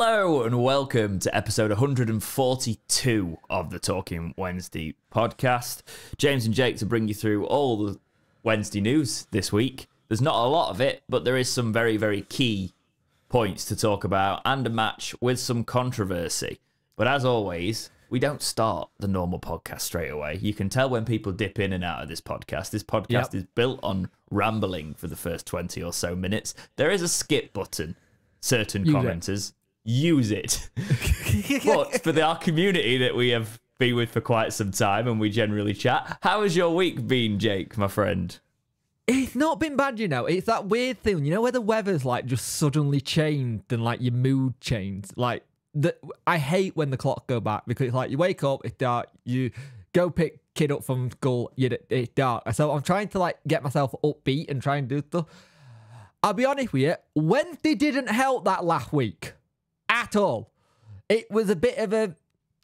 Hello and welcome to episode 142 of the Talking Wednesday podcast. James and Jake to bring you through all the Wednesday news this week. There's not a lot of it, but there is some very, very key points to talk about and a match with some controversy. But as always, we don't start the normal podcast straight away. You can tell when people dip in and out of this podcast. This podcast is built on rambling for the first 20 or so minutes. There is a skip button. Certain commenters use it. But for our community that we have been with for quite some time and we generally chat, how has your week been, Jake, my friend? It's not been bad, you know. It's that weird thing, you know, where the weather's like just suddenly changed and like your mood changed. Like, I hate when the clocks go back because it's like you wake up, it's dark, you go pick kid up from school, it's dark. So I'm trying to like get myself upbeat and try and do stuff. I'll be honest with you, Wednesday didn't help that last week at all. It was a bit of a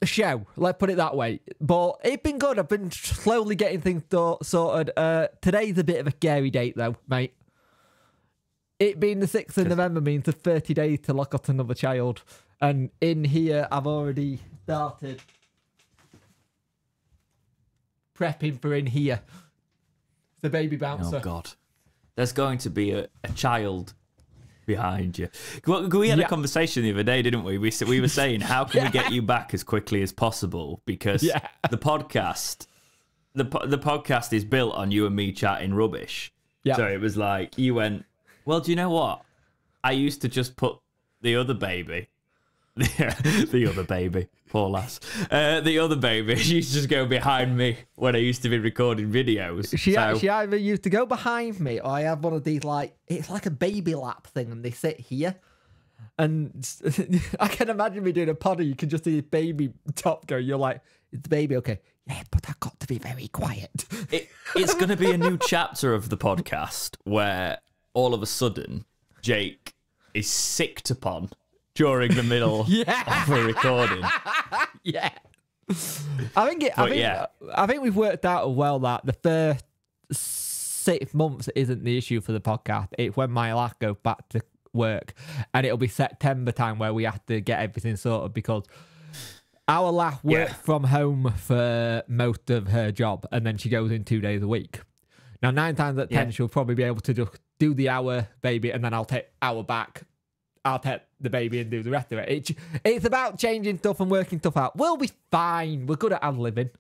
show, let's put it that way. But it's been good. I've been slowly getting things sorted. Today's a bit of a scary date, though, mate. It being the 6th of November means there's 30 days to lock up another child. And in here, I've already started prepping for in here. The baby bouncer. Oh, God. There's going to be a child behind you. We had a conversation the other day, didn't we? We were saying, how can we get you back as quickly as possible? Because the podcast is built on you and me chatting rubbish. Yeah. So it was like, you went, well, do you know what? I used to just put the other baby, the other baby, poor lass, the other baby, she used to just go behind me when I used to be recording videos. She either used to go behind me or I have one of these, like, it's like a baby lap thing and they sit here. And I can imagine me doing a poddy, you can just see a baby top go, you're like, is the baby okay? Yeah, but I've got to be very quiet. It's going to be a new chapter of the podcast where all of a sudden Jake is sicked upon during the middle of a recording. Yeah. I think we've worked out well that the first 6 months isn't the issue for the podcast. It's when my lass goes back to work and it'll be September time where we have to get everything sorted because our lass works from home for most of her job and then she goes in 2 days a week. Now, 9 times out of 10, she'll probably be able to just do the hour baby and then I'll take hour back. I'll take the baby and do the rest of it. It's about changing stuff and working stuff out. We'll be fine. We're good at ad-libbing.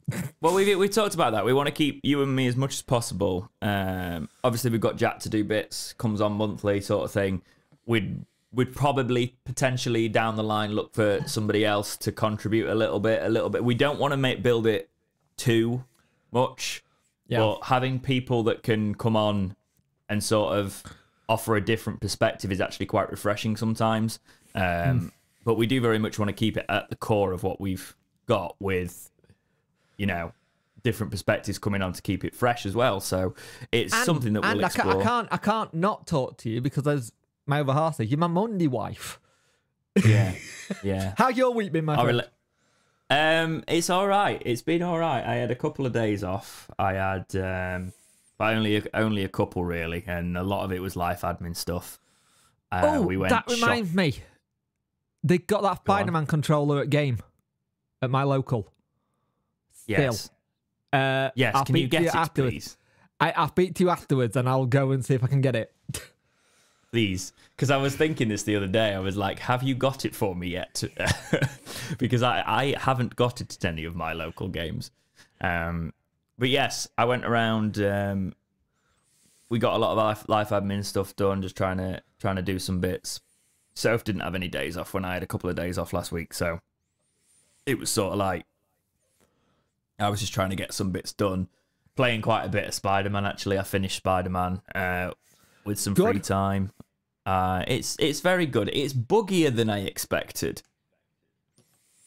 Well, we talked about that. We want to keep you and me as much as possible. Obviously, we've got Jack to do bits, comes on monthly sort of thing. We'd probably potentially down the line look for somebody else to contribute a little bit. We don't want to build it too much, but having people that can come on and sort of offer a different perspective is actually quite refreshing sometimes. But we do very much want to keep it at the core of what we've got with, you know, different perspectives coming on to keep it fresh as well. So it's something that we'll explore. I can't not talk to you because as my other half says, you're my Monday wife. Yeah. How's your week been, my friend? It's all right. It's been all right. I had a couple of days off. I had... But only a couple, really, and a lot of it was life admin stuff. That reminds me. They got that Spider-Man controller at game at my local. Yes. Yes, can you get it, please? I'll speak to you afterwards, and I'll go and see if I can get it. Please. Because I was thinking this the other day. I was like, have you got it for me yet? Because I haven't got it at any of my local games. But yes, I went around. We got a lot of life admin stuff done, just trying to do some bits. Soph didn't have any days off when I had a couple of days off last week, so it was sort of like I was just trying to get some bits done. Playing quite a bit of Spider-Man, actually. I finished Spider-Man with some free time. It's very good. It's buggier than I expected.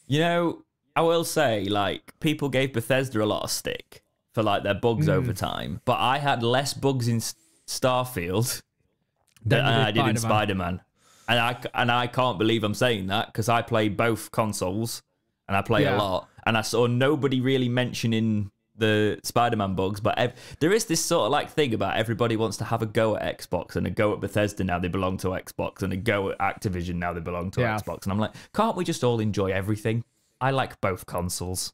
You know, I will say, like, people gave Bethesda a lot of stick for like their bugs over time, but I had less bugs in Starfield than I did in Spider-Man, and I can't believe I'm saying that because I play both consoles and I play a lot, and I saw nobody really mentioning the Spider-Man bugs, but there is this sort of like thing about everybody wants to have a go at Xbox and a go at Bethesda now they belong to Xbox and a go at Activision now they belong to Xbox. And I'm like, can't we just all enjoy everything? I like both consoles.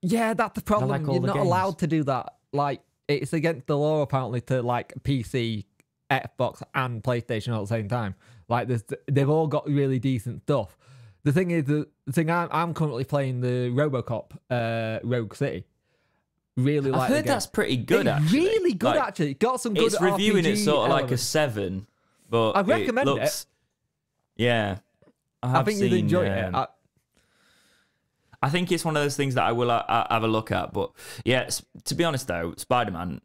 Yeah, that's the problem. like all You're the not games. allowed to do that. Like, it's against the law apparently to like PC, Xbox, and PlayStation all at the same time. Like, they've all got really decent stuff. The thing is, the thing I'm currently playing the RoboCop Rogue City. Really like. I've heard that's pretty good. Actually, really good. Like, actually, got some good. It's reviewing RPG it sort of like a elements. 7, but I recommend it. Looks, Yeah, I think you'd enjoy it. I think it's one of those things that I will have a look at. But yeah, to be honest though, Spider-Man,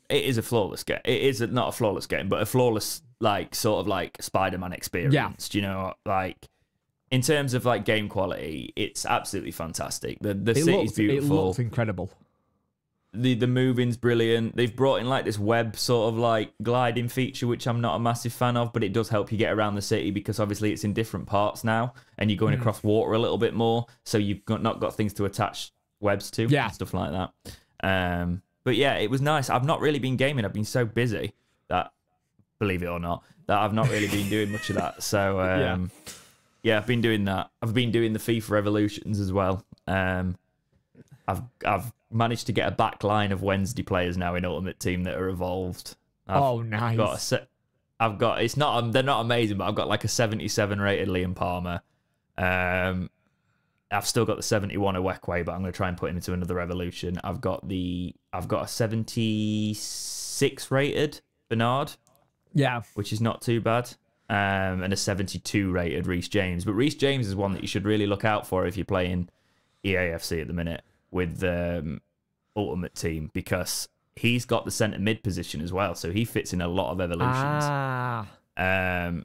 it is a flawless game. It is not a flawless game, but a flawless like sort of like Spider-Man experience. Yeah. Do you know, like in terms of like game quality, it's absolutely fantastic. The city's beautiful. It looks incredible. The moving's brilliant. They've brought in like this web sort of like gliding feature, which I'm not a massive fan of, but it does help you get around the city because obviously it's in different parts now and you're going across water a little bit more. So you've not got things to attach webs to and stuff like that. But yeah, it was nice. I've not really been gaming. I've been so busy that, believe it or not, that I've not really been doing much of that. So yeah, I've been doing that. I've been doing the FIFA Evolutions as well. I've managed to get a back line of Wednesday players now in Ultimate Team that are evolved. Nice. They're not amazing, but I've got like a 77 rated Liam Palmer. I've still got the 71 Awekwe, but I'm going to try and put him into another evolution. I've got a 76 rated Bernard. Yeah. Which is not too bad. And a 72 rated Reece James. But Reece James is one that you should really look out for if you're playing EAFC at the minute with Ultimate Team, because he's got the centre mid position as well, so he fits in a lot of evolutions. And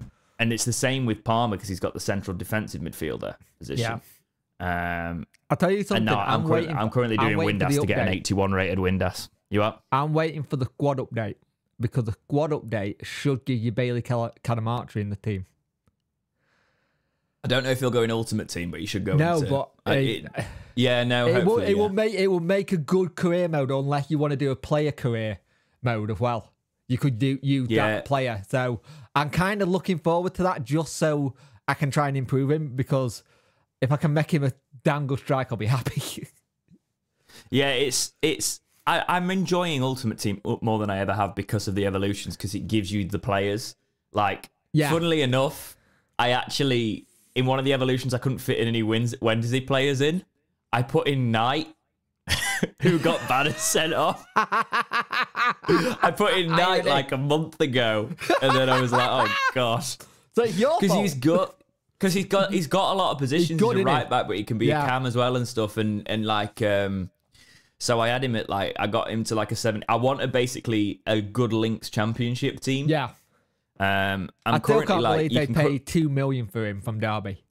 it's the same with Palmer because he's got the central defensive midfielder position. I'll tell you something. And now I'm currently doing Windass to get an 81 rated Windass. You up? I'm waiting for the squad update because the squad update should give you Bailey Calamarchi in the team. I don't know if he'll go in Ultimate Team, but you should go. No, into, but it will make a good career mode unless you want to do a player career mode as well. You could use that player. So I'm kind of looking forward to that just so I can try and improve him, because if I can make him a damn good strike, I'll be happy. Yeah, I'm enjoying Ultimate Team more than I ever have because of the evolutions, because it gives you the players. Like, funnily enough, I actually, in one of the evolutions, I couldn't fit in any Wednesday players in. I put in Knight, who got banned and sent off. I put in Knight like a month ago, and then I was like, oh gosh. So it's your fault. Because he's got a lot of positions. He's a right back, but he can be a cam as well and stuff. And like, so I had him at like, I got him to like a 7. I wanted basically a good Lynx Championship team. Yeah. I'm I still can't like, believe they paid $2 million for him from Derby.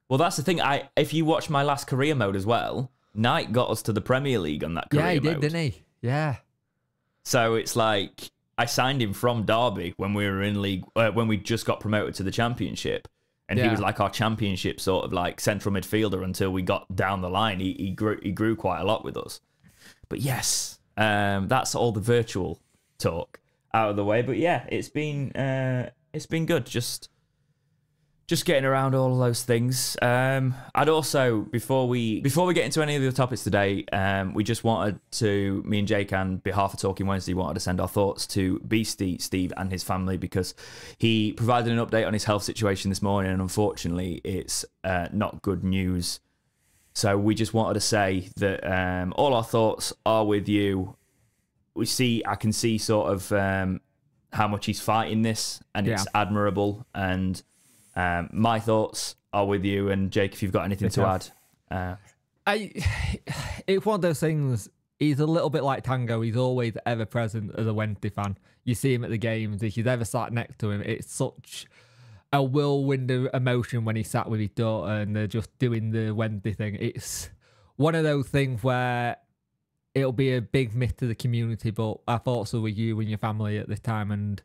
Well, that's the thing. If you watch my last career mode as well, Knight got us to the Premier League on that career mode. Yeah, he did, didn't he? Yeah. So it's like, I signed him from Derby when we were in league, when we just got promoted to the Championship. And he was like our Championship sort of like central midfielder until we got down the line. He grew quite a lot with us. But yes, that's all the virtual talk out of the way. But yeah, it's been good. Just getting around all of those things. I'd also, before we get into any of the topics today, we just wanted to, me and Jake, and behalf of Talking Wednesday, wanted to send our thoughts to Beastie Steve and his family, because he provided an update on his health situation this morning, and unfortunately it's not good news. So we just wanted to say that all our thoughts are with you. I can see sort of how much he's fighting this, and it's admirable, and my thoughts are with you. And Jake, if you've got anything to add. It's one of those things. He's a little bit like Tango. He's always ever present as a Wednesday fan. You see him at the games. If you've ever sat next to him, it's such a whirlwind of emotion when he sat with his daughter and they're just doing the Wednesday thing. It's one of those things where it'll be a big myth to the community, but our thoughts are with you and your family at this time, and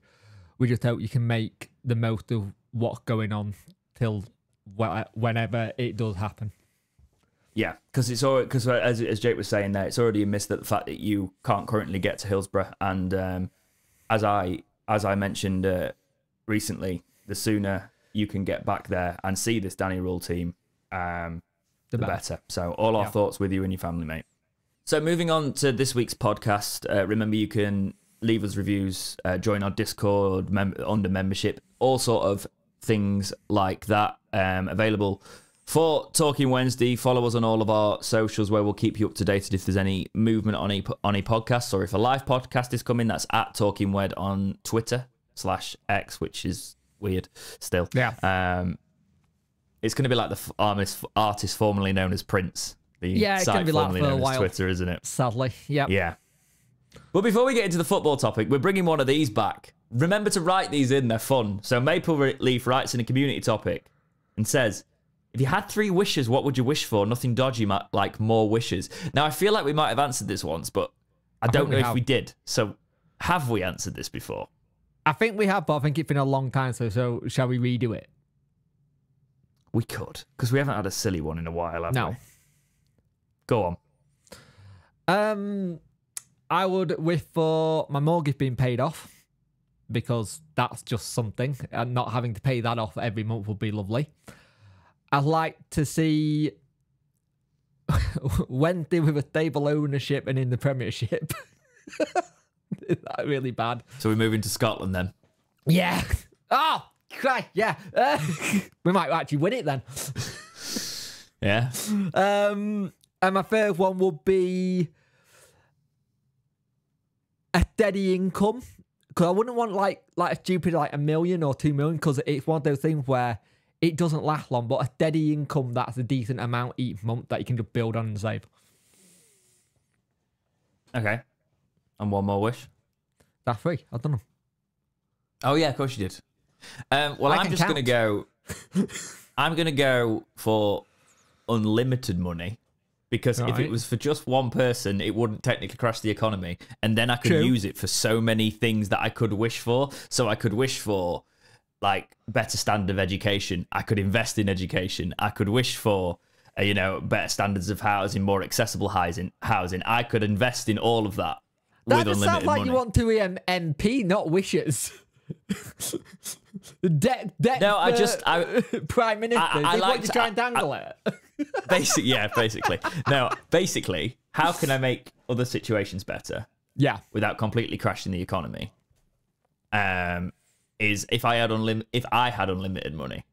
we just hope you can make the most of what's going on till whenever it does happen. Yeah, because as Jake was saying there, it's already a miss that the fact that you can't currently get to Hillsborough, and as I mentioned recently, the sooner you can get back there and see this Danny Rule team, the better. So all our thoughts with you and your family, mate. So moving on to this week's podcast, remember you can leave us reviews, join our Discord under membership, all sort of things like that available for Talking Wednesday. Follow us on all of our socials where we'll keep you up to date if there's any movement on any podcasts, or if a live podcast is coming, that's at Talking Wed on Twitter/X, which is weird still. Yeah. It's going to be like the artist formerly known as Prince. It's going to be like for a while. Twitter, isn't it? Sadly, yeah. But before we get into the football topic, we're bringing one of these back. Remember to write these in; they're fun. So Maple Leaf writes in a community topic and says, "If you had 3 wishes, what would you wish for? Nothing dodgy, like more wishes." Now I feel like we might have answered this once, but I don't know if we did. So have we answered this before? I think we have, but I think it's been a long time. So shall we redo it? We could, because we haven't had a silly one in a while, have we? Go on. I would wish for my mortgage being paid off, because that's just something, and not having to pay that off every month would be lovely. I'd like to see Wednesday with a stable ownership and in the Premiership. Is that really bad? So we're moving to Scotland then? Yeah. Oh, Christ, yeah. We might actually win it then. Yeah. And my third one would be a steady income, because I wouldn't want like a stupid like 1 million or 2 million, because it's one of those things where it doesn't last long, but a steady income that's a decent amount each month that you can just build on and save. Okay. And one more wish? That's 3. I don't know. Oh yeah, of course you did. Well, I'm just going to go... I'm going to go for unlimited money, because if it was for just one person, it wouldn't technically crash the economy, and then I could use it for so many things that I could wish for. So I could wish for like better standard of education. I could invest in education. I could wish for better standards of housing, more accessible housing. I could invest in all of that. That just sounds like money. You want to be an MP, not wishes. No, Prime Minister. I like to try and dangle it. Basically. No, basically, how can I make other situations better? Yeah, without completely crashing the economy. Is if I had unlimited money.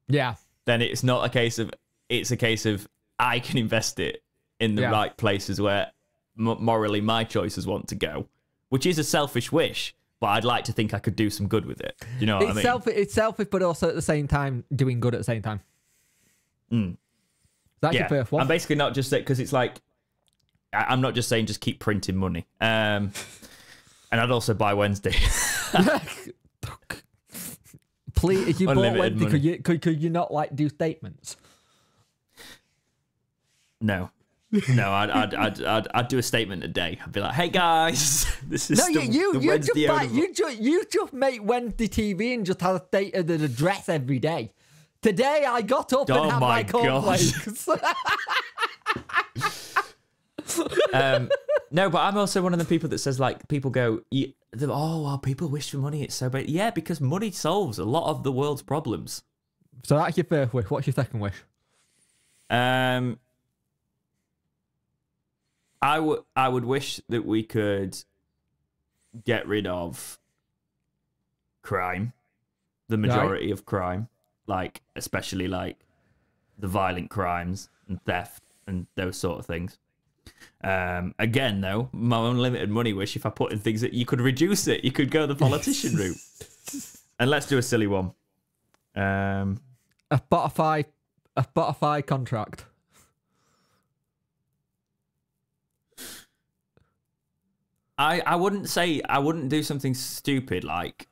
Yeah. Then it's not a case of. It's a case of I can invest it in the right places where morally my choices want to go, which is a selfish wish. But I'd like to think I could do some good with it. Do you know what I mean? It's selfish, but also at the same time, doing good at the same time. That's your first one. I'm basically not just saying, because it's like, I'm not just saying just keep printing money. And I'd also buy Wednesday. Please, if you bought Wednesday, money. could you not like do statements? No. No, I'd do a statement a day. I'd be like, "Hey guys, this is the Wednesday you just make Wednesday TV and just have a stated address every day. Today I got up and had my cornflakes." No, but I'm also one of the people that says like people go, "Oh, well, people wish for money. It's so bad." Yeah, because money solves a lot of the world's problems. So that's your first wish. What's your second wish? I would wish that we could get rid of crime, the majority of crime, like especially like the violent crimes and theft and those sort of things. Again, though, my unlimited money wish, if I put in things that you could reduce it, you could go the politician route. And let's do a silly one. A Spotify contract. I wouldn't do something stupid like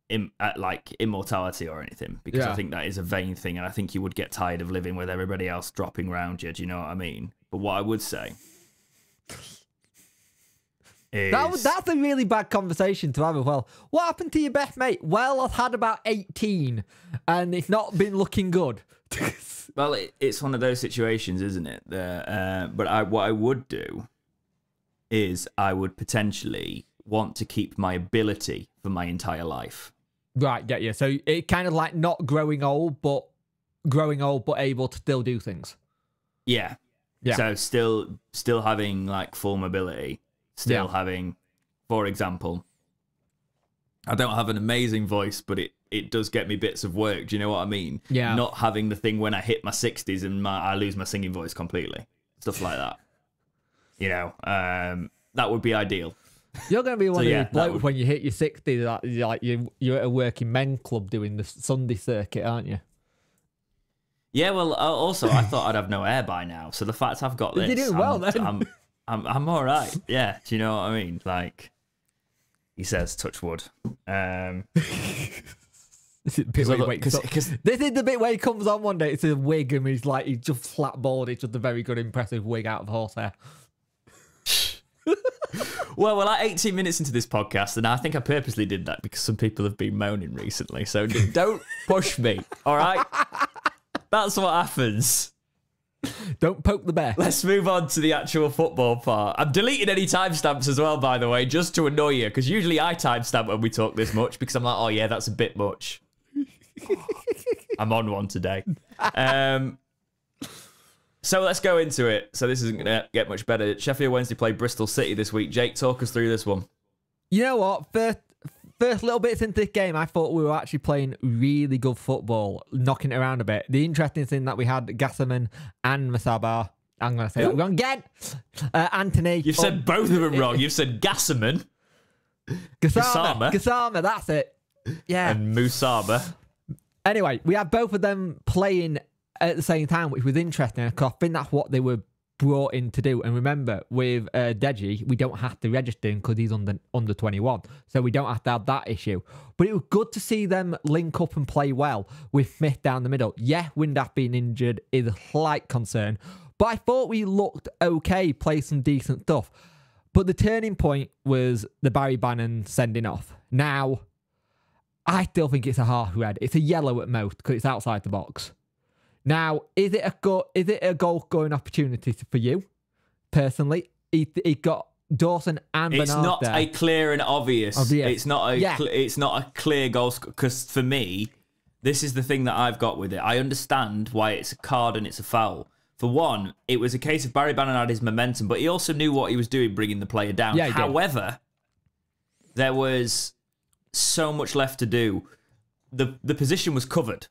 immortality or anything, because I think that is a vain thing, and I think you would get tired of living with everybody else dropping around you. Do you know what I mean? But what I would say is that's a really bad conversation to have as well. What happened to your best mate? Well, I've had about 18, and it's not been looking good. Well, it's one of those situations, isn't it? But what I would do is I would potentially want to keep my ability for my entire life. Right, get you. So it kind of like not growing old, but able to still do things. Yeah. So still having like full mobility, still having, for example, I don't have an amazing voice, but it does get me bits of work. Do you know what I mean? Yeah. Not having the thing when I hit my 60s and I lose my singing voice completely. Stuff like that. You know, that would be ideal. You're going to be one of these blokes when you hit your 60s, like you're at a working men club doing the Sunday circuit, aren't you? Yeah, well, also, I thought I'd have no hair by now. So the fact I've got this, you're doing well, then. I'm all right. Yeah, do you know what I mean? Like, he says, touch wood. This is the bit where he comes on one day, it's a wig, and he's just flat bald. It's just a very good, impressive wig out of horsehair. Well, we're like 18 minutes into this podcast, and I think I purposely did that because some people have been moaning recently. So don't push me, all right? That's what happens. Don't poke the bear. Let's move on to the actual football part. I'm deleting any timestamps as well, by the way, just to annoy you, because usually I timestamp when we talk this much because I'm like, oh yeah, that's a bit much. I'm on one today. So let's go into it. So this isn't going to get much better. Sheffield Wednesday played Bristol City this week. Jake, talk us through this one. You know what? First little bits into this game, I thought we were actually playing really good football, knocking it around a bit. The interesting thing that we had Gasserman and Masaba. I'm going to say that wrong again. Anthony. You've said both of them wrong. You've said Gasserman. Gassama, that's it. Yeah. And Musaba. Anyway, we had both of them playing at the same time, which was interesting. Because I think that's what they were brought in to do. And remember, with Deji, we don't have to register him because he's under 21. So we don't have to have that issue. But it was good to see them link up and play well with Smith down the middle. Yeah, Windaf being injured is a slight concern. But I thought we looked okay, played some decent stuff. But the turning point was the Barry Bannon sending off. Now, I still think it's a half red. It's a yellow at most because it's outside the box. Now, is it a goal scoring opportunity for you, personally? He got Dawson and Bernard. It's not there. a clear and obvious. It's not a clear goal because for me, this is the thing that I've got with it. I understand why it's a card and it's a foul. For one, it was a case of Barry Bannon had his momentum, but he also knew what he was doing, bringing the player down. Yeah, however, there was so much left to do. The position was covered.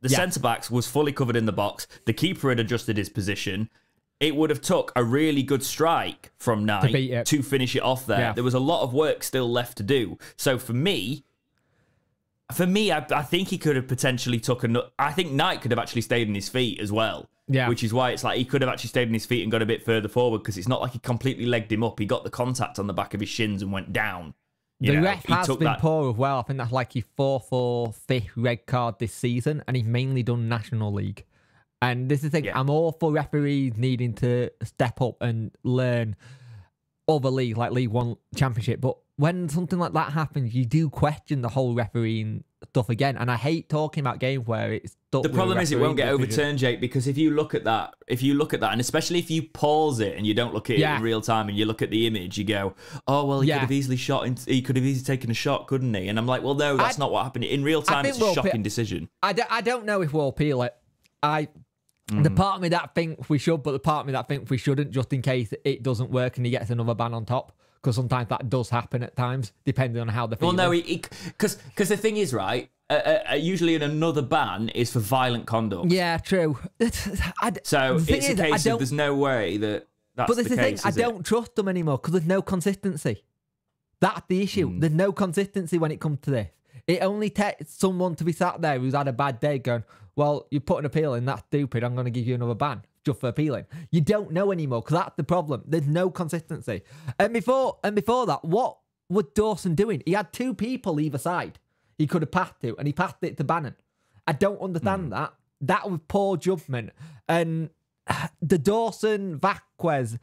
The centre-backs was fully covered in the box. The keeper had adjusted his position. It would have took a really good strike from Knight to finish it off there. Yeah. There was a lot of work still left to do. So for me, I think he could have potentially I think Knight could have actually stayed on his feet as well. Yeah. Which is why it's like he could have actually stayed on his feet and got a bit further forward because it's not like he completely legged him up. He got the contact on the back of his shins and went down. The ref has been poor as well. I think that's like his 4th or 5th red card this season, and he's mainly done National League. And this is the thing, I'm all for referees needing to step up and learn other leagues, like League One Championship. But when something like that happens, you do question the whole refereeing stuff again. And I hate talking about games where it's stuck. The problem is it won't get overturned, Jake, because if you look at that, and especially if you pause it and you don't look at it in real time and you look at the image, you go, oh, well, he could have easily he could have easily taken a shot, couldn't he? And I'm like, well, no, that's not what happened. In real time, it's a shocking decision. I don't know if we'll appeal it. The part of me that thinks we should, but the part of me that thinks we shouldn't, just in case it doesn't work and he gets another ban on top. Because sometimes that does happen at times, depending on how the feeling. Well, no, because the thing is, right, usually another ban is for violent conduct. Yeah, true. So it's a case of there's no way that's but the case. I don't trust them anymore because there's no consistency. That's the issue. There's no consistency when it comes to this. It only takes someone to be sat there who's had a bad day going, well, you put an appeal in, that's stupid, I'm going to give you another ban just for appealing. You don't know anymore because that's the problem. There's no consistency. And before that, what was Dawson doing? He had 2 people either side he could have passed to, and he passed it to Bannon. I don't understand that. That was poor judgment. And the Dawson-Vasquez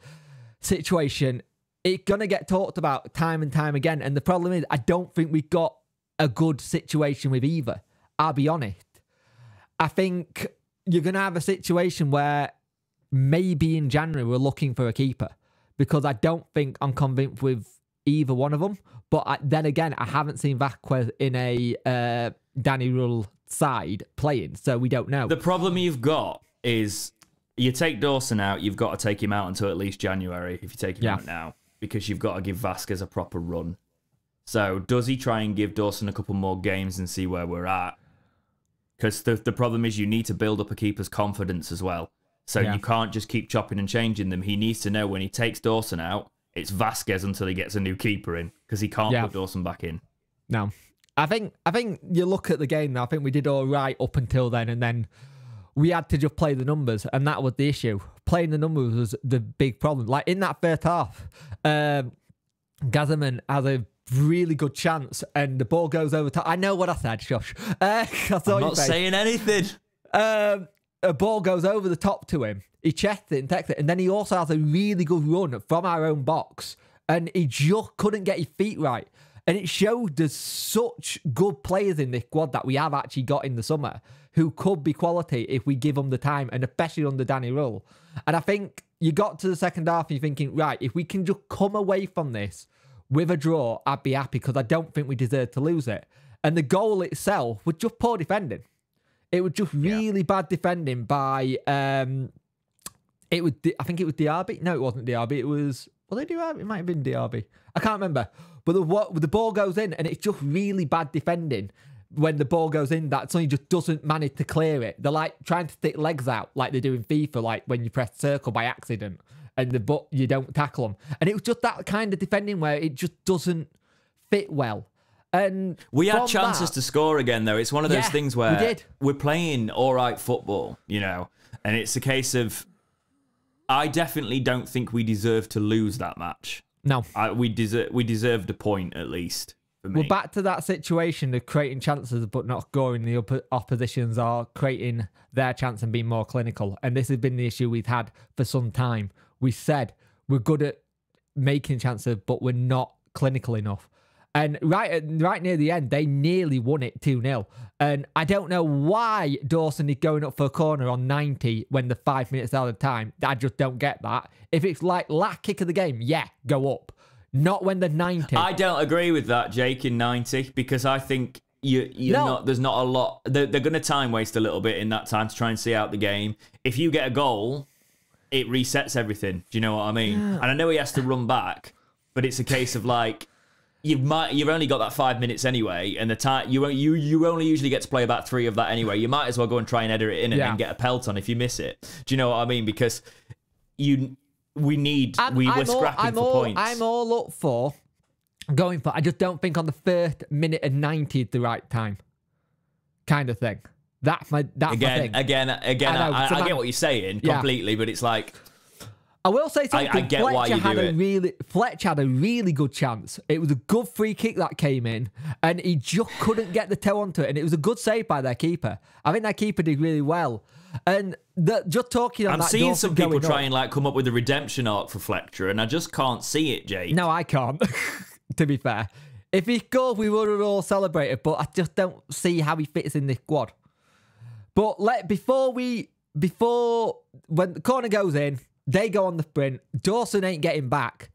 situation, it's going to get talked about time and time again. And the problem is, I don't think we've got a good situation with either. I'll be honest. I think you're going to have a situation where maybe in January we're looking for a keeper, because I don't think I'm convinced with either one of them. But then again, I haven't seen Vasquez in a Danny Rule side playing, so we don't know. The problem you've got is you take Dawson out, you've got to take him out until at least January if you take him out now, because you've got to give Vasquez a proper run. So does he try and give Dawson a couple more games and see where we're at? Because the problem is you need to build up a keeper's confidence as well. So you can't just keep chopping and changing them. He needs to know when he takes Dawson out, it's Vasquez until he gets a new keeper in, because he can't put Dawson back in. No. I think you look at the game now, I think we did all right up until then, and then we had to just play the numbers, and that was the issue. Playing the numbers was the big problem. Like in that first half, Gazerman has a really good chance, and the ball goes over top. I know what I said, shush. I'm not saying anything. A ball goes over the top to him. He checked it and takes it, and then he also has a really good run from our own box, and he just couldn't get his feet right. And it showed there's such good players in this squad that we have actually got in the summer who could be quality if we give them the time, and especially under Danny Rule. And I think you got to the second half and you're thinking, right, if we can just come away from this with a draw, I'd be happy, because I don't think we deserve to lose it. And the goal itself was just poor defending. It was just really bad defending by, I think it was DRB. No, it wasn't DRB. It was it DRB? It might have been DRB. I can't remember. But the ball goes in, and it's just really bad defending when the ball goes in, that somebody just doesn't manage to clear it. They're like trying to stick legs out like they do in FIFA, like when you press circle by accident and you don't tackle them. And it was just that kind of defending where it just doesn't fit well. And we had chances to score again, though. It's one of those things where we're playing all right football, you know, and it's a case of, I definitely don't think we deserve to lose that match. No. We deserved a point, at least, for me. We're back to that situation of creating chances but not scoring. The oppositions are creating their chance and being more clinical. And this has been the issue we've had for some time. We said we're good at making chances, but we're not clinical enough. And right near the end, they nearly won it 2-0. And I don't know why Dawson is going up for a corner on 90 when the 5 minutes out of time. I just don't get that. If it's like last kick of the game, go up. Not when they're 90. I don't agree with that, Jake, in 90, because I think there's not a lot. They're going to time waste a little bit in that time to try and see out the game. If you get a goal, it resets everything. Do you know what I mean? Yeah. And I know he has to run back, but it's a case of like, you've only got that 5 minutes anyway, and the time you only usually get to play about 3 of that anyway. You might as well go and try and header it in and then get a pelt on if you miss it. Do you know what I mean? Because we're scrapping for points. I'm all up for going for. I just don't think on the first minute and 90 is the right time, kind of thing. That's my thing. Again. I get what you're saying completely, but it's like, I will say something. I get why you do it. Fletcher had a really good chance. It was a good free kick that came in, and he just couldn't get the toe onto it. And it was a good save by their keeper. I think their keeper did really well. And just talking on I'm that, seeing some people try and like come up with a redemption arc for Fletcher, and I just can't see it, Jake. No, I can't. To be fair, if he scored, we would have all celebrated. But I just don't see how he fits in this squad. But before when the corner goes in, they go on the sprint. Dawson ain't getting back.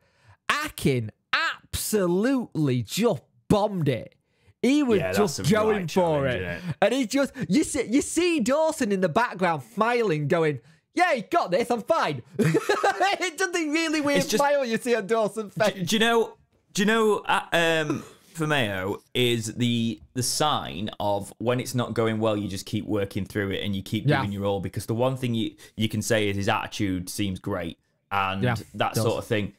Akin absolutely just bombed it. He was just going for it. And he just, you see Dawson in the background smiling, going, yeah, he got this, I'm fine. It's just a really weird smile you see on Dawson's face. Do you know, for Mayo is the sign of when it's not going well, you just keep working through it and you keep doing your all, because the one thing you can say is his attitude seems great and that sort of thing.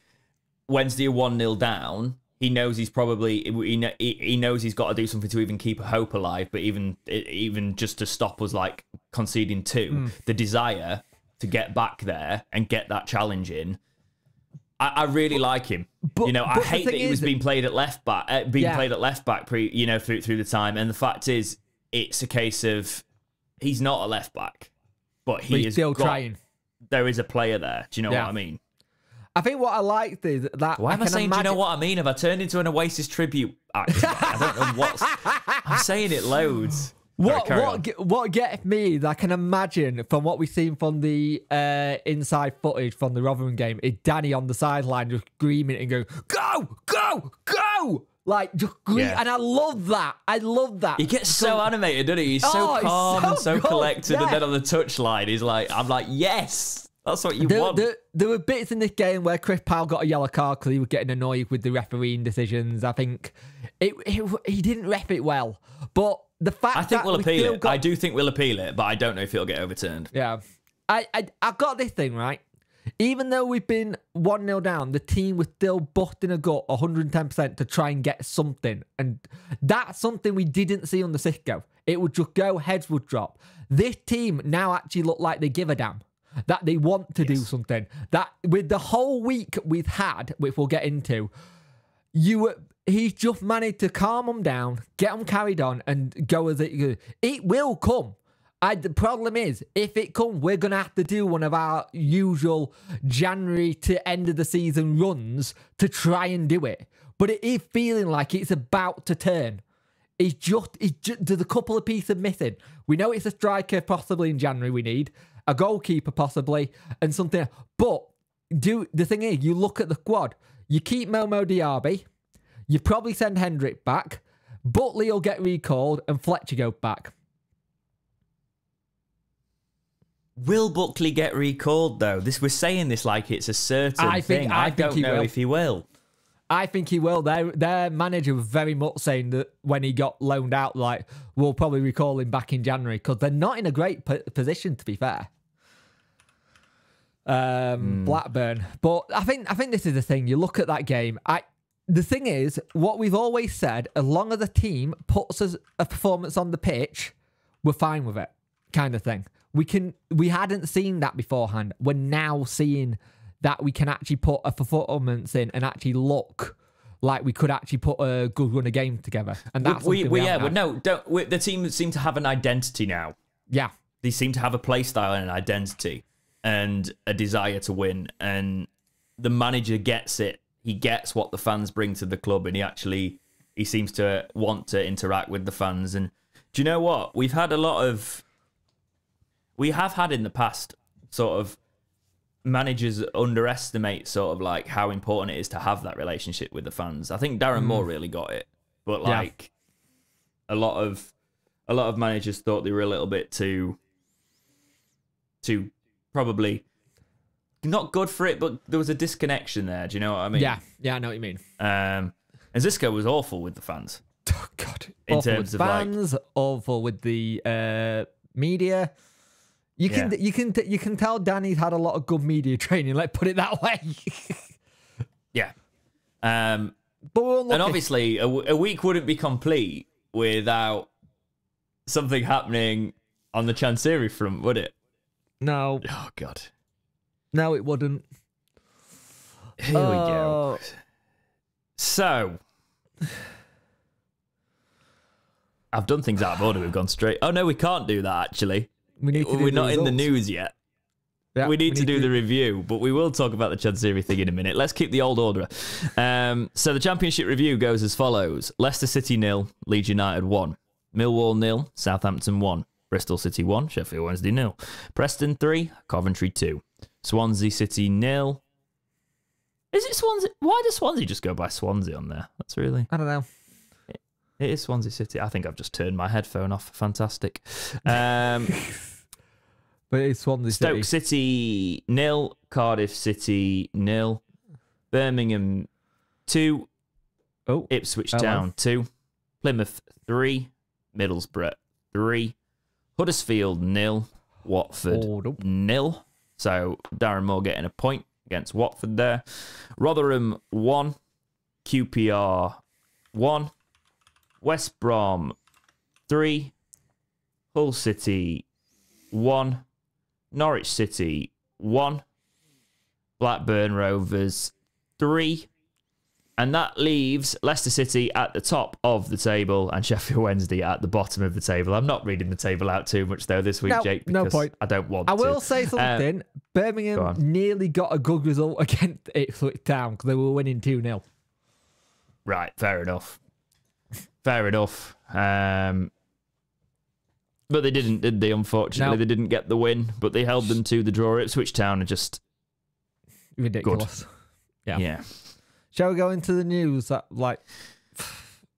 Wednesday 1-0 down, he knows he's probably he knows he's got to do something to even keep hope alive, but even just to stop us like conceding 2, the desire to get back there and get that challenge in. I really like him. But I hate that he was being played at left back, played at left back through the time. And the fact is, it's a case of he's not a left back, but he's still trying. There is a player there. Do you know what I mean? I think what I liked is that. Why am I saying? Do you know what I mean? Have I turned into an Oasis tribute act? I don't know what. I'm saying it loads. What gets me is I can imagine from what we've seen from the inside footage from the Rotherham game is Danny on the sideline just screaming and going, go, go, go! Like, just scream. And I love that. I love that. He gets so animated, doesn't he? He's so calm and so collected. And then on the touchline, he's like, I'm like, yes, that's what you want. There were bits in this game where Chris Powell got a yellow card because he was getting annoyed with the refereeing decisions. I think he didn't ref it well. But the fact I think that we'll appeal it. I do think we'll appeal it, but I don't know if it'll get overturned. Yeah. I got this thing, right? Even though we've been 1-0 down, the team was still busting a gut 110% to try and get something. And that's something we didn't see on the Cisco. It would just go, heads would drop. This team now actually look like they give a damn. That they want to do something. That with the whole week we've had, which we'll get into, he's just managed to calm them down, get them carried on, and go as it. It will come. The problem is, if it comes, we're going to have to do one of our usual January to end of the season runs to try and do it. But it is feeling like it's about to turn. It's just there's a couple of pieces missing. We know it's a striker possibly in January we need, a goalkeeper possibly, and something. But the thing is, you look at the squad, you keep Momo Diaby, you probably send Hendrick back, Butley will get recalled, and Fletcher go back. Will Buckley get recalled, though? We're saying this like it's a certain thing. I don't know if he will. I think he will. Their manager was very much saying that when he got loaned out, like, we'll probably recall him back in January because they're not in a great position, to be fair. Blackburn. But I think this is the thing. You look at that game. The thing is, what we've always said, as long as the team puts us a performance on the pitch, we're fine with it, kind of thing. We hadn't seen that beforehand. We're now seeing that we can actually put a performance in and actually look like we could actually put a good run of game together. And that's the team seem to have an identity now. Yeah. They seem to have a play style and an identity and a desire to win. And the manager gets it. He gets what the fans bring to the club, and he seems to want to interact with the fans. And do you know what? We have had in the past sort of managers underestimate sort of like how important it is to have that relationship with the fans. I think Darren Moore really got it, but like a lot of managers thought they were a little bit too probably not good for it, but there was a disconnection there. Do you know what I mean? Yeah, I know what you mean. And Zisco was awful with the fans. Oh God, in awful terms with of fans, awful with the media. You can tell Danny's had a lot of good media training. Let's put it that way. Yeah. But and obviously, a week wouldn't be complete without something happening on the Chancery front, would it? No. Oh God. No, it wouldn't. Here we go. So, I've done things out of order. We've gone straight. Oh no, we can't do that actually. We're not in the news yet. Yeah, we need to do the review, but we will talk about the Chancery thing in a minute. Let's keep the old order. So the Championship review goes as follows. Leicester City 0, Leeds United 1. Millwall 0, Southampton 1. Bristol City 1, Sheffield Wednesday 0. Preston 3, Coventry 2. Swansea City 0. Is it Swansea? Why does Swansea just go by Swansea on there? That's really... I don't know. It is Swansea City. I think I've just turned my headphone off. Fantastic. But it's Swansea Stoke City 0, Cardiff City 0, Birmingham 2, Ipswich Town 2, Plymouth 3, Middlesbrough 3, Huddersfield 0, Watford 0. So Darren Moore getting a point against Watford there. Rotherham 1, QPR 1, West Brom 3, Hull City 1, Norwich City 1, Blackburn Rovers 3, and that leaves Leicester City at the top of the table and Sheffield Wednesday at the bottom of the table. I'm not reading the table out too much though this week, Jake, because no point. I don't want to. I will say something. Birmingham nearly got a good result against Ipswich Town because they were winning 2-0. Right, fair enough. Fair enough. But they didn't, did they? Unfortunately, No. they didn't get the win, but they held them to the draw. Ipswich Town are just Ridiculous. good. Yeah. Shall we go into the news? That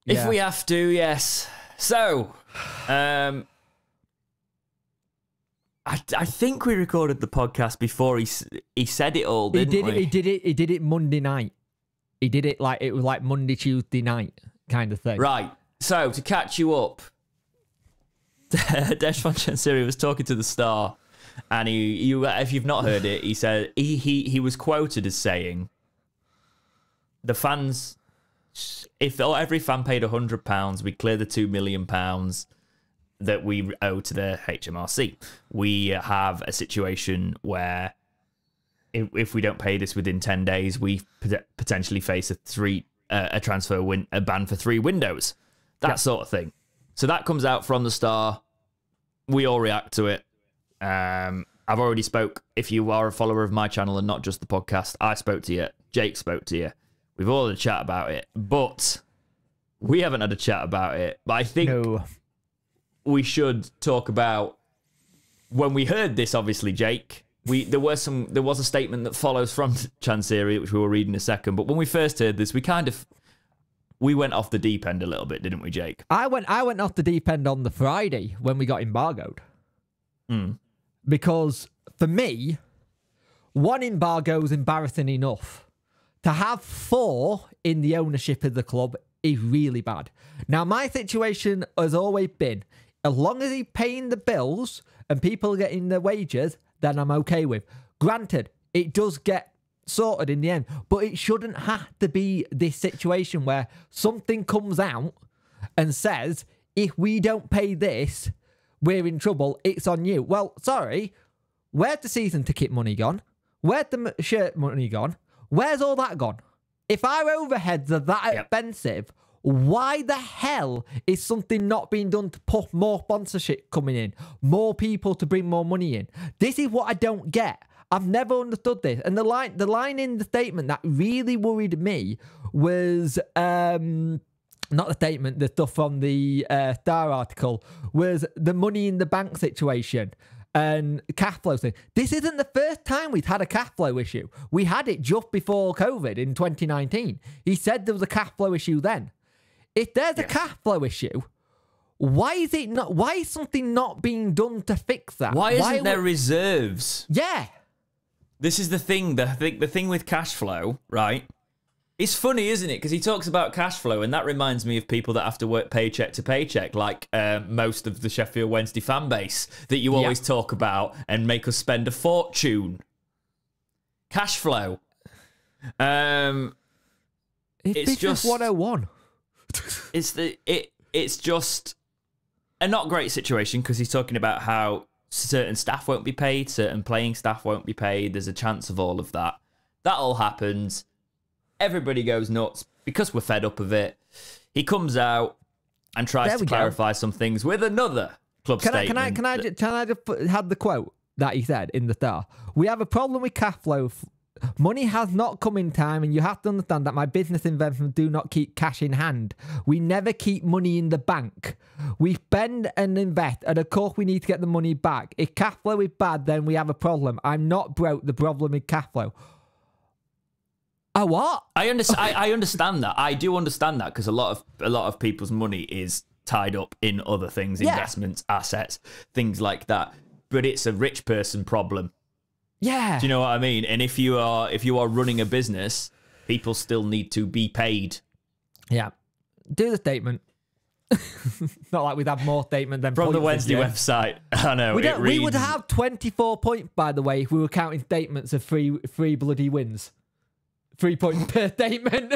If we have to, yes. So, I think we recorded the podcast before he said it all, didn't we? He did it Monday night. He did it like it was like Monday, Tuesday night kind of thing. Right. So, to catch you up, Deshvan Chansiri was talking to the Star, and he if you've not heard it, he said he was quoted as saying, the fans, if every fan paid £100, we'd clear the £2 million that we owe to the HMRC. We have a situation where if we don't pay this within 10 days, we potentially face a ban for 3 windows, that sort of thing. So that comes out from the Star. We all react to it. I've already spoke. If you are a follower of my channel and not just the podcast, I spoke to you. Jake spoke to you. We've all had a chat about it, but we haven't had a chat about it. But I think we should talk about when we heard this. Obviously, Jake, there was a statement that follows from Chansiri, which we will read in a second. But when we first heard this, we went off the deep end a little bit, didn't we, Jake? I went off the deep end on the Friday when we got embargoed. Because for me, 1 embargo is embarrassing enough. To have 4 in the ownership of the club is really bad. Now, my situation has always been, as long as he's paying the bills and people are getting their wages, then I'm okay with. Granted, it does get sorted in the end, but it shouldn't have to be this situation where something comes out and says, if we don't pay this, we're in trouble, it's on you. Well, sorry, where's the season ticket money gone? Where's the shirt money gone? Where's all that gone? If our overheads are that expensive, why the hell is something not being done to put more sponsorship coming in, more people to bring more money in? This is what I don't get. I've never understood this. And the line in the statement that really worried me was, not the statement, the stuff from the Star article, was the money in the bank situation and cash flow thing. This isn't the first time we've had a cash flow issue. We had it just before COVID in 2019. He said there was a cash flow issue then. If there's a cash flow issue, why is something not being done to fix that? Why isn't there reserves? Yeah. This is the thing. The thing with cash flow, right? It's funny, isn't it? Because he talks about cash flow, and that reminds me of people that have to work paycheck to paycheck, like most of the Sheffield Wednesday fan base that you always talk about and make us spend a fortune. Cash flow. It's just 101. It's just a not great situation because he's talking about how certain staff won't be paid, certain playing staff won't be paid. There's a chance of all of that. That all happens. Everybody goes nuts because we're fed up of it. He comes out and tries to clarify some things with another club statement. Can I just have the quote that he said in the Star? We have a problem with cash flow. Money has not come in time, and you have to understand that my business investments do not keep cash in hand. We never keep money in the bank. We spend and invest, and of course we need to get the money back. If cash flow is bad, then we have a problem. I'm not broke. The problem is cash flow. What? I understand that. I do understand that because a lot of people's money is tied up in other things, investments, assets, things like that. But it's a rich person problem. Yeah. Do you know what I mean? And if you are running a business, people still need to be paid. Yeah. Do the statement. Not like we'd have more statement than from the Wednesday website. I know. We would have 24 points, by the way, if we were counting statements of three bloody wins. 3 points per statement.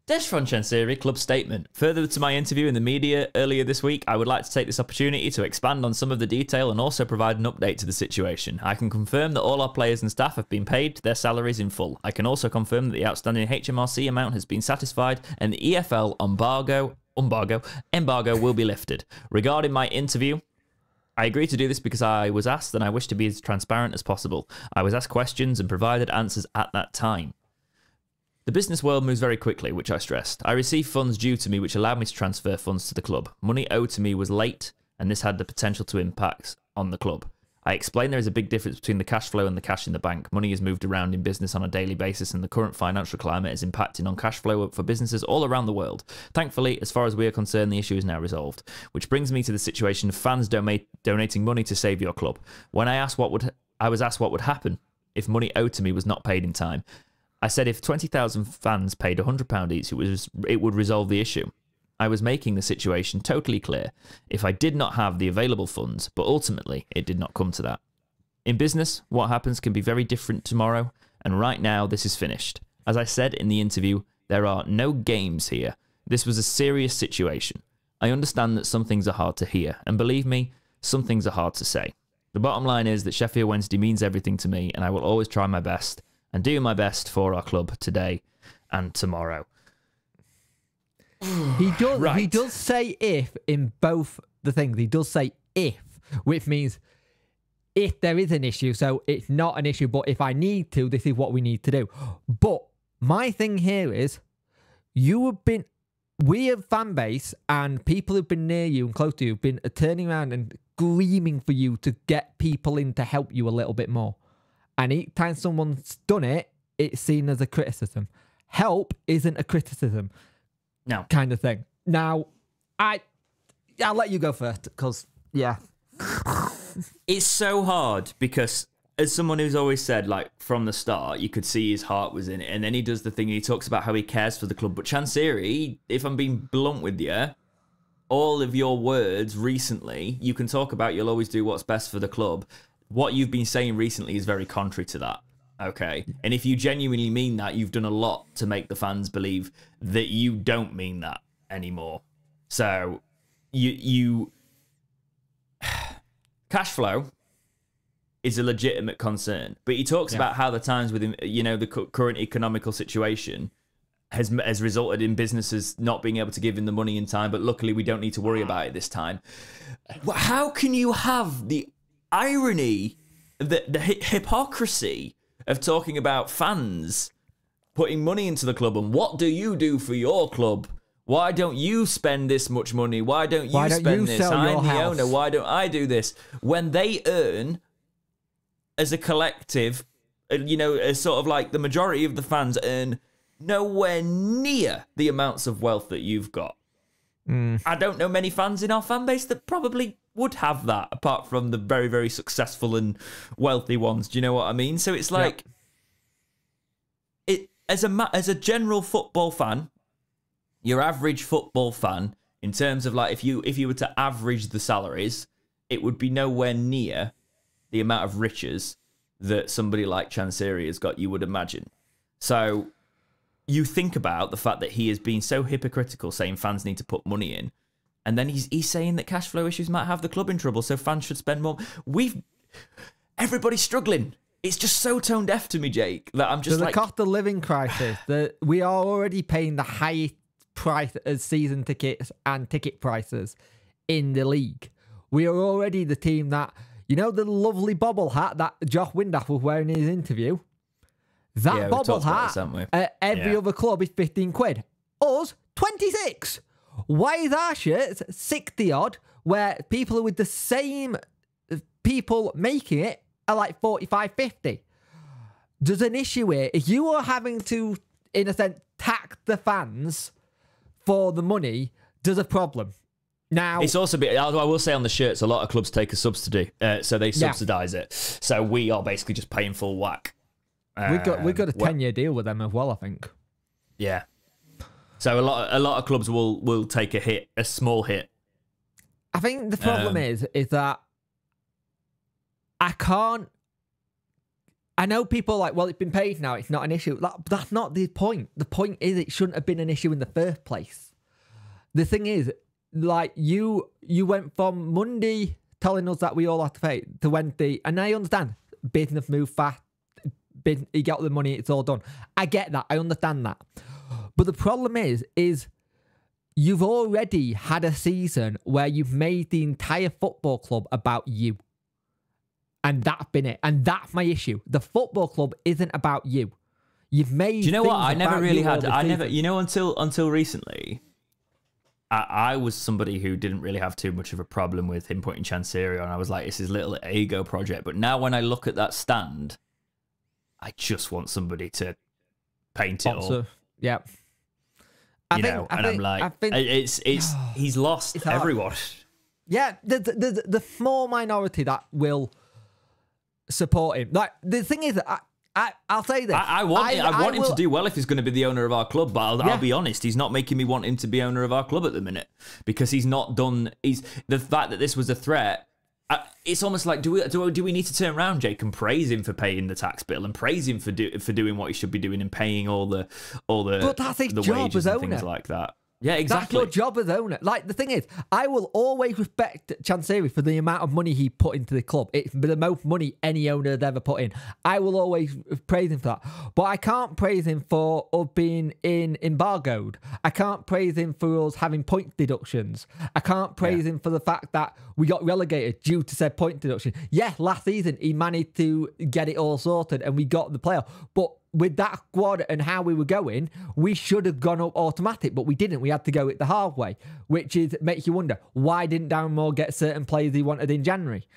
Deshvan Chansiri club statement. Further to my interview in the media earlier this week, I would like to take this opportunity to expand on some of the detail and also provide an update to the situation. I can confirm that all our players and staff have been paid their salaries in full. I can also confirm that the outstanding HMRC amount has been satisfied and the EFL embargo will be lifted. Regarding my interview, I agreed to do this because I was asked and I wish to be as transparent as possible. I was asked questions and provided answers at that time. The business world moves very quickly, which I stressed. I received funds due to me, which allowed me to transfer funds to the club. Money owed to me was late, and this had the potential to impact on the club. I explained there is a big difference between the cash flow and the cash in the bank. Money is moved around in business on a daily basis, and the current financial climate is impacting on cash flow for businesses all around the world. Thankfully, as far as we are concerned, the issue is now resolved. Which brings me to the situation of fans donating money to save your club. When I was asked what would happen if money owed to me was not paid in time. I said if 20,000 fans paid £100 each, it would resolve the issue. I was making the situation totally clear if I did not have the available funds, but ultimately it did not come to that. In business, what happens can be very different tomorrow, and right now this is finished. As I said in the interview, there are no games here. This was a serious situation. I understand that some things are hard to hear, and believe me, some things are hard to say. The bottom line is that Sheffield Wednesday means everything to me, and I will always try my best and do my best for our club today and tomorrow. He does say if in both the things. He does say if, which means if there is an issue. So it's not an issue, but if I need to, this is what we need to do. But my thing here is, we have fan base and people who've been near you and close to you have been turning around and screaming for you to get people in to help you a little bit more. And each time someone's done it, it's seen as a criticism. Help isn't a criticism. No. Kind of thing. Now, I'll let you go first, because, yeah. It's so hard, because as someone who's always said, like, from the start, you could see his heart was in it, and then he does the thing, he talks about how he cares for the club. But Chansiri, if I'm being blunt with you, all of your words recently, you can talk about you'll always do what's best for the club. What you've been saying recently is very contrary to that. Okay. And if you genuinely mean that, you've done a lot to make the fans believe that you don't mean that anymore. So you cash flow is a legitimate concern, but he talks about how the times with him, the current economical situation has resulted in businesses not being able to give him the money in time, but luckily we don't need to worry about it this time. How can you have the irony, the hypocrisy of talking about fans putting money into the club, and what do you do for your club? Why don't you spend this much money? Why don't you spend this? I'm the owner. Why don't I do this? When they earn, as a collective, as sort of like the majority of the fans earn nowhere near the amounts of wealth that you've got. I don't know many fans in our fan base that probably would have that, apart from the very, very successful and wealthy ones. Do you know what I mean? So it's like, as a general football fan, your average football fan, in terms of like, if you were to average the salaries, it would be nowhere near the amount of riches that somebody like Chansiri has got, you would imagine. So you think about the fact that he has been so hypocritical, saying fans need to put money in, and then he's saying that cash flow issues might have the club in trouble, so fans should spend more. Everybody's struggling. It's just so tone deaf to me, Jake, that I'm just like... The cost of living crisis, we are already paying the highest price as season tickets and ticket prices in the league. We are already the team that, the lovely bobble hat that Josh Windass was wearing in his interview? That bobble hat at every other club is 15 quid. Us, 26. Why is our shirts 60 odd, where people are with the same people making it are like 45, 50? There's an issue here. If you are having to, in a sense, tax the fans for the money, there's a problem. Now, it's also, I will say on the shirts, a lot of clubs take a subsidy, so they subsidise it. So we are basically just paying full whack. We've got a 10-year deal with them as well, I think. Yeah. So a lot of clubs will take a small hit. I think the problem is that I know people are like, well, it's been paid now, it's not an issue. That's not the point. The point is it shouldn't have been an issue in the first place. The thing is, like, you went from Monday telling us that we all have to pay to Wednesday, and I understand business move fast. You get the money, it's all done. I get that. I understand that. But the problem is you've already had a season where you've made the entire football club about you. And that's been it. And that's my issue. The football club isn't about you. You've made. Do you know what? I never really had. I never. You know, until recently, I was somebody who didn't really have too much of a problem with him putting Chancerio, and I was like, it's his little ego project. But now when I look at that stand, I just want somebody to paint it all. Yeah. I'm like, it's he's lost everyone. Yeah, the small minority that will support him. Like the thing is, I'll say this. I want him to do well if he's going to be the owner of our club. But I'll be honest, he's not making me want him to be owner of our club at the minute because he's not done. The fact that this was a threat. It's almost like do we need to turn around, Jake, and praise him for paying the tax bill and praise him for doing what he should be doing and paying all the but that's his job wages as and owner. Things like that. Yeah, exactly. That's your job as owner. Like, the thing is, I will always respect Chansiri for the amount of money he put into the club. It's the most money any owner has ever put in. I will always praise him for that. But I can't praise him for us being embargoed. I can't praise him for us having point deductions. I can't praise him for the fact that we got relegated due to said point deduction. Yeah, last season he managed to get it all sorted and we got the playoff. But with that squad and how we were going, we should have gone up automatic, but we didn't. We had to go it the hard way, which makes you wonder, why didn't Darren Moore get certain players he wanted in January?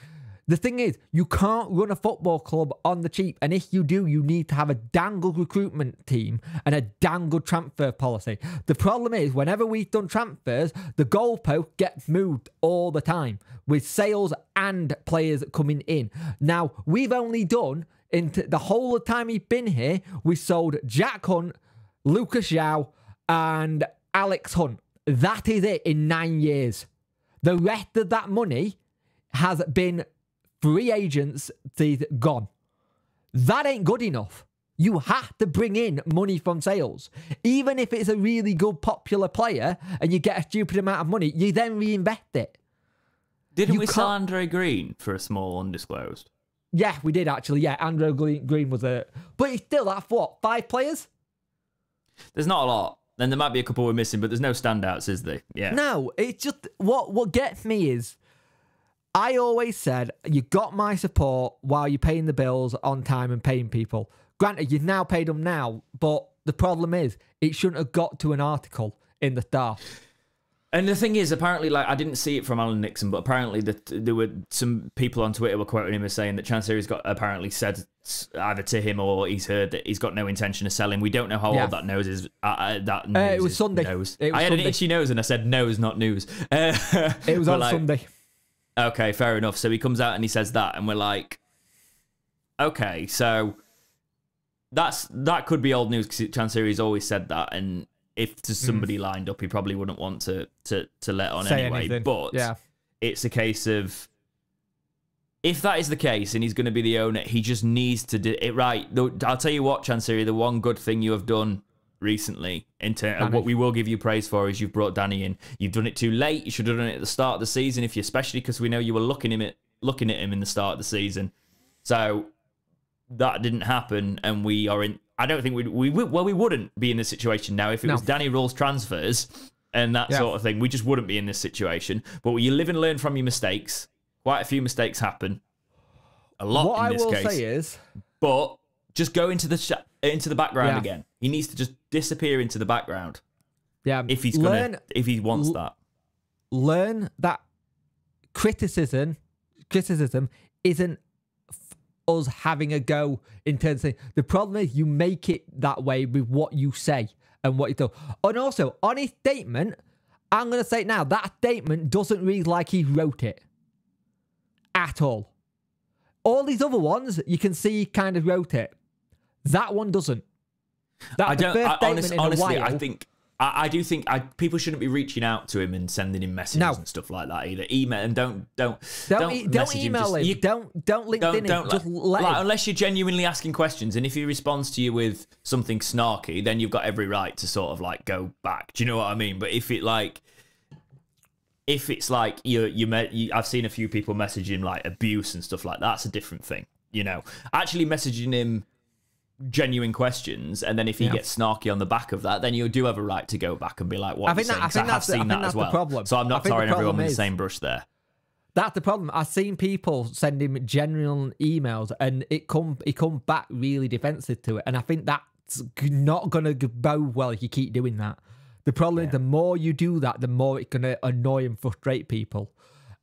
The thing is, you can't run a football club on the cheap, and if you do, you need to have a damn good recruitment team and a damn good transfer policy. The problem is, whenever we've done transfers, the goalpost gets moved all the time with sales and players coming in. Now, we've only done... into the whole of the time he's been here, we sold Jack Hunt, Lucas Yao, and Alex Hunt. That is it in 9 years. The rest of that money has been free agents gone. That ain't good enough. You have to bring in money from sales. Even if it's a really good popular player and you get a stupid amount of money, you then reinvest it. Didn't we sell Andre Green for a small undisclosed? Yeah, we did actually. Yeah, Andrew Green was a... But he's still at, what, 5 players? There's not a lot. Then there might be a couple we're missing, but there's no standouts, is there? Yeah. No, it's just... What gets me is... I always said, you got my support while you're paying the bills on time and paying people. Granted, you've now paid them now, but the problem is, it shouldn't have got to an article in the Star. And the thing is, apparently, like, I didn't see it from Alan Nixon, but apparently there were some people on Twitter were quoting him as saying that Chansiri's got apparently said either to him or he's heard that he's got no intention of selling. We don't know how old that nose is. That nose it was Sunday. Nose. It was I had Sunday. an itchy nose and I said nose, not news. It was on Sunday. Okay, fair enough. So he comes out and he says that, and we're like, okay, so that could be old news because Chansiri's always said that, and if there's somebody lined up, he probably wouldn't want to let on say anyway. anything. But it's a case of, if that is the case and he's going to be the owner, he just needs to do it right. I'll tell you what, Chansiri, the one good thing you have done recently, what we will give you praise for, is you've brought Danny in. You've done it too late. You should have done it at the start of the season, especially because we know you were looking at him in the start of the season. So that didn't happen, and we are in. I don't think we wouldn't be in this situation now if it was Danny Rule's transfers and that sort of thing. We just wouldn't be in this situation. But you live and learn from your mistakes. Quite a few mistakes happen. A lot in this case. What I will say is, but just go into the background again. He needs to just disappear into the background. Yeah, if he wants that. Learn that criticism isn't us having a go in terms of... The problem is you make it that way with what you say and what you do. And also, on his statement, I'm going to say it now, that statement doesn't read like he wrote it. At all. All these other ones, you can see he kind of wrote it. That one doesn't. Honestly, I do think people shouldn't be reaching out to him and sending him messages and stuff like that either. Email and don't email him. Don't LinkedIn him. Just let him. Unless you're genuinely asking questions, and if he responds to you with something snarky, then you've got every right to sort of like go back. Do you know what I mean? But if it's like I've seen a few people message him like abuse and stuff like that. That's a different thing. You know, actually messaging him genuine questions, and then if he gets snarky on the back of that, then you do have a right to go back and be like, "What?" I have seen that as well. Problem. So I'm not throwing everyone with the same brush there. That's the problem. I've seen people send him genuine emails, and it come back really defensive to it, and I think that that's not going to bode well if you keep doing that. The problem is the more you do that, the more it's going to annoy and frustrate people.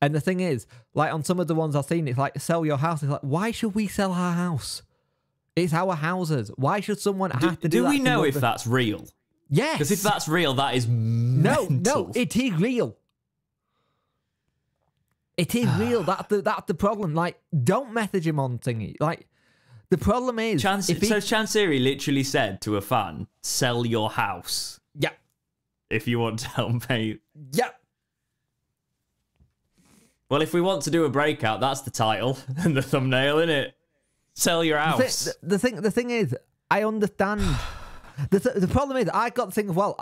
And the thing is, like on some of the ones I've seen, it's like, sell your house. It's like, why should we sell our house? It's our houses. Why should someone have to do that? Do we know if that's real? Yes. Because if that's real, that is mental. No, it is real. It is real. That's the problem. Like, don't message him on thingy. Like, the problem is... So Chansiri literally said to a fan, sell your house. Yeah. If you want to help pay. Yeah. Well, if we want to do a breakout, that's the title and the thumbnail, isn't it? Sell your house. The thing is, I understand. The problem is, I got the thing as well.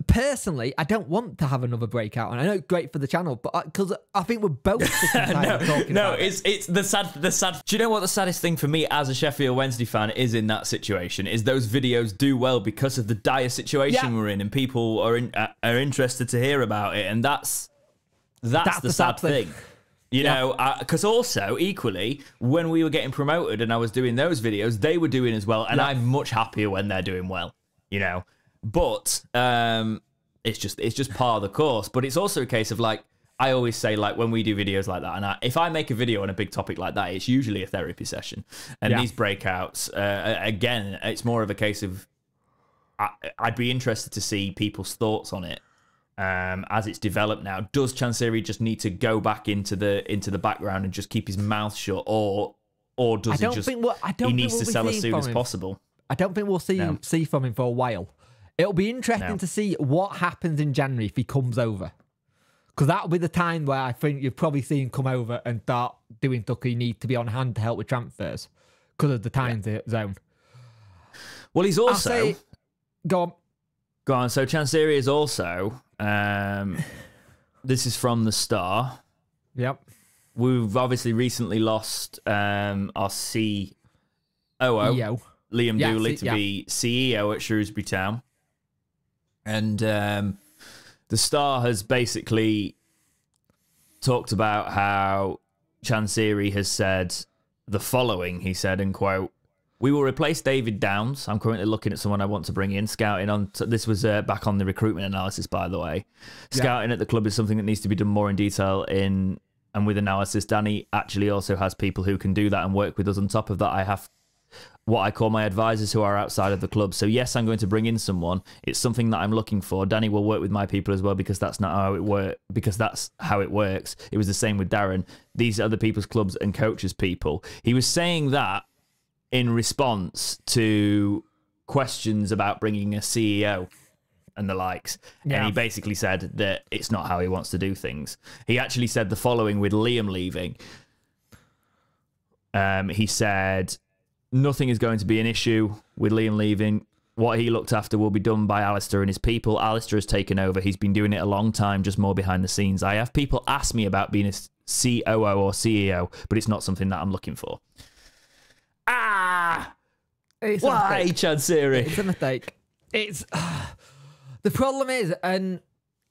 Personally, I don't want to have another breakout, and I know it's great for the channel, but because I think we're both sick and tired of talking about it. It's the sad. Do you know what the saddest thing for me as a Sheffield Wednesday fan is in that situation? Is those videos do well because of the dire situation we're in, and people are interested to hear about it, and that's the sad thing. You know, because also, equally, when we were getting promoted and I was doing those videos, they were doing as well, and I'm much happier when they're doing well, you know. But it's just part of the course. But it's also a case of, like, I always say, like, when we do videos like that, and if I make a video on a big topic like that, it's usually a therapy session. And these breakouts, again, it's more of a case of I'd be interested to see people's thoughts on it. As it's developed now, does Chansiri just need to go back into the background and just keep his mouth shut, or does he needs to sell as soon as possible? I don't think we'll see from him for a while. It'll be interesting to see what happens in January if he comes over, because that'll be the time where I think you'll probably see him come over and start doing stuff he needs to be on hand to help with transfers because of the time zone. Well, he's also go on. So Chansiri is also. This is from the Star. Yep. We've obviously recently lost our COO, Liam Dooley, to be CEO at Shrewsbury Town. And the Star has basically talked about how Chansiri has said the following. He said, and quote, "We will replace David Downs. I'm currently looking at someone I want to bring in. Scouting on... This was back on the recruitment analysis, by the way. Scouting at the club is something that needs to be done more in detail and with analysis. Danny actually also has people who can do that and work with us. On top of that, I have what I call my advisors who are outside of the club. So yes, I'm going to bring in someone. It's something that I'm looking for. Danny will work with my people as well because that's not how it works. Because that's how it works. It was the same with Darren. These are other people's clubs and coaches people." He was saying that in response to questions about bringing a CEO and the likes. Yeah. And he basically said that it's not how he wants to do things. He actually said the following with Liam leaving. He said, "Nothing is going to be an issue with Liam leaving. What he looked after will be done by Alistair and his people. Alistair has taken over. He's been doing it a long time, just more behind the scenes. I have people ask me about being a COO or CEO, but it's not something that I'm looking for." Why, Chansiri? It's a mistake. It's the problem is, and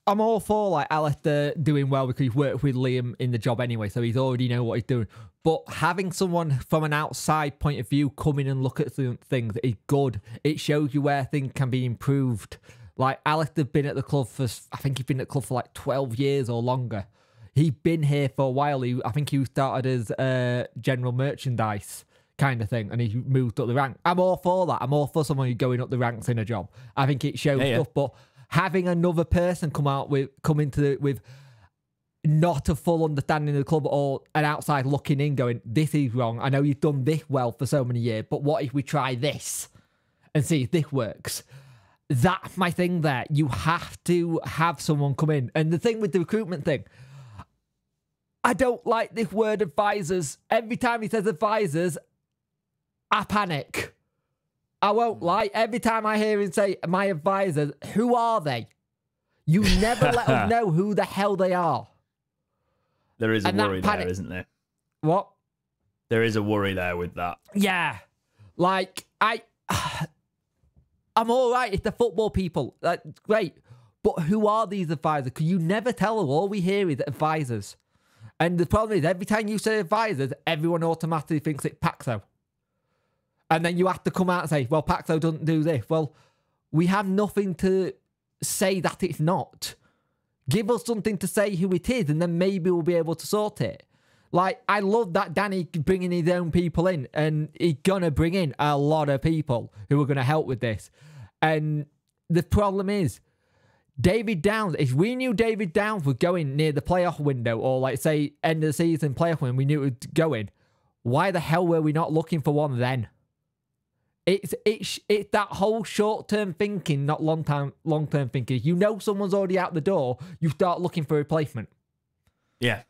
I'm all for like Alistair doing well because he's worked with Liam in the job anyway, so he's already know what he's doing. But having someone from an outside point of view come in and look at things is good. It shows you where things can be improved. Like Alistair's been at the club I think he's been at the club for like 12 years or longer. He's been here for a while. I think he started as general merchandise kind of thing, and he moved up the rank. I'm all for that. I'm all for someone who's going up the ranks in a job. I think it shows stuff, but having another person come into with not a full understanding of the club or an outside looking in going, "This is wrong. I know you've done this well for so many years, but what if we try this and see if this works?" That's my thing there. You have to have someone come in. And the thing with the recruitment thing, I don't like this word advisors. Every time he says advisors, I panic. I won't lie. Every time I hear him say, "My advisors," who are they? You never let us know who the hell they are. There is a worry there, isn't there? What? There is a worry there with that. Yeah. Like, I'm all right if the football people. That's great. But who are these advisors? Because you never tell them. All we hear is advisors. And the problem is, every time you say advisors, everyone automatically thinks it's Paxo. And then you have to come out and say, well, Paxo doesn't do this. Well, we have nothing to say that it's not. Give us something to say who it is, and then maybe we'll be able to sort it. Like, I love that Danny bringing his own people in, and he's going to bring in a lot of people who are going to help with this. And the problem is, David Downs, if we knew David Downs was going near the playoff window, or like, say, end of the season playoff window, we knew it was going, why the hell were we not looking for one then? It's that whole short-term thinking, not long-term thinking. You know someone's already out the door, you start looking for a replacement. Yeah.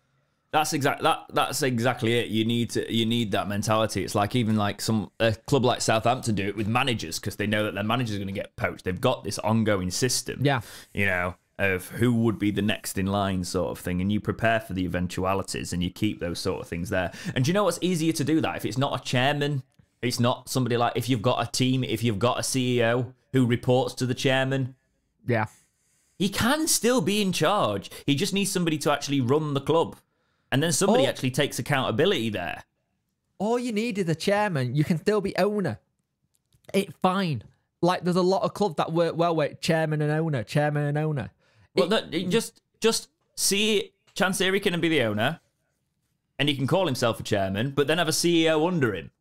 That's exactly it. You need that mentality. It's like even like a club like Southampton do it with managers, because they know that their manager's going to get poached. They've got this ongoing system. Yeah. You know, of who would be the next in line sort of thing, and you prepare for the eventualities and you keep those sort of things there. And do you know what's easier to do that? If it's not a chairman, it's not somebody like, if you've got a team, if you've got a CEO who reports to the chairman. Yeah. He can still be in charge. He just needs somebody to actually run the club. And then somebody actually takes accountability there. All you need is a chairman. You can still be owner. It's fine. Like, there's a lot of clubs that work well with chairman and owner, chairman and owner. Well, just see Chansiri can be the owner, and he can call himself a chairman, but then have a CEO under him.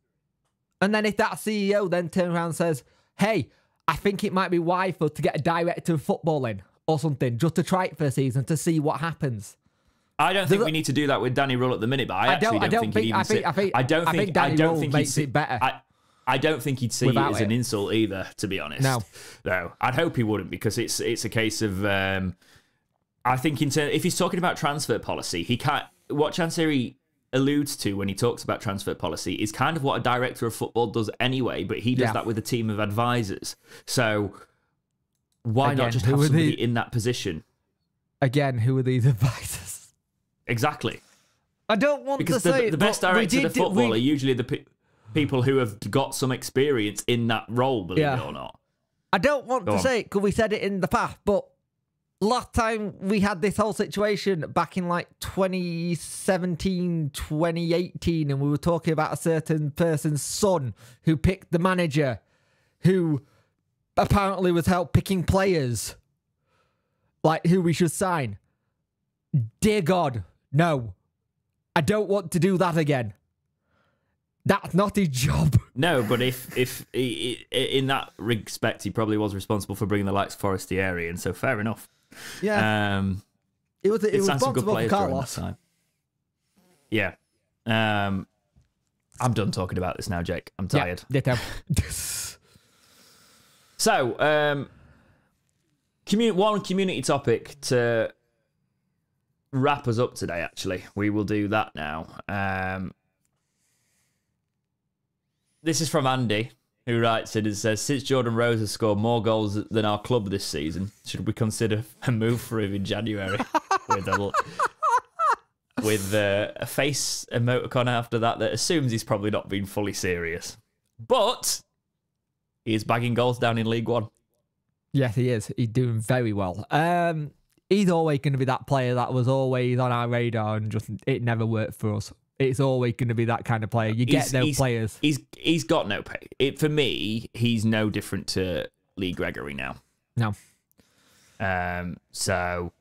And then if that CEO then turns around and says, hey, I think it might be wise for us to get a director of football in or something, just to try it for a season to see what happens. I don't think we need to do that with Danny Rull at the minute, but I don't think Danny Rull makes it better. I don't think he'd see it as an insult either, to be honest. No, I'd hope he wouldn't, because it's a case of I think if he's talking about transfer policy, he can't. What Chansiri alludes to when he talks about transfer policy is kind of what a director of football does anyway, but he does that with a team of advisors. So why not just have somebody in that position? Again, who are these advisors? Exactly. I don't want to say the best directors of football are usually the people who have got some experience in that role, believe it or not. I don't want to say it because we said it in the past, but last time we had this whole situation back in like 2017, 2018, and we were talking about a certain person's son who picked the manager, who apparently was help picking players, like who we should sign. Dear God, no. I don't want to do that again. That's not his job. No, but if he, in that respect, he probably was responsible for bringing the likes of Forestieri, and so fair enough. Yeah. It was responsible for Carlos. Time. Yeah. I'm done talking about this now, Jake. I'm tired. Yeah, So, one community topic to wrap us up today, actually. We will do that now. This is from Andy, who writes it and says, since Jordan Rose has scored more goals than our club this season, should we consider a move for him in January? with a face emoticon after that assumes he's probably not been fully serious. But he is bagging goals down in League One. Yes, he is. He's doing very well. He's always going to be that player that was always on our radar, and just it never worked for us. It's always going to be that kind of player. You get no players. He's got no pay. For me, he's no different to Lee Gregory now. No. So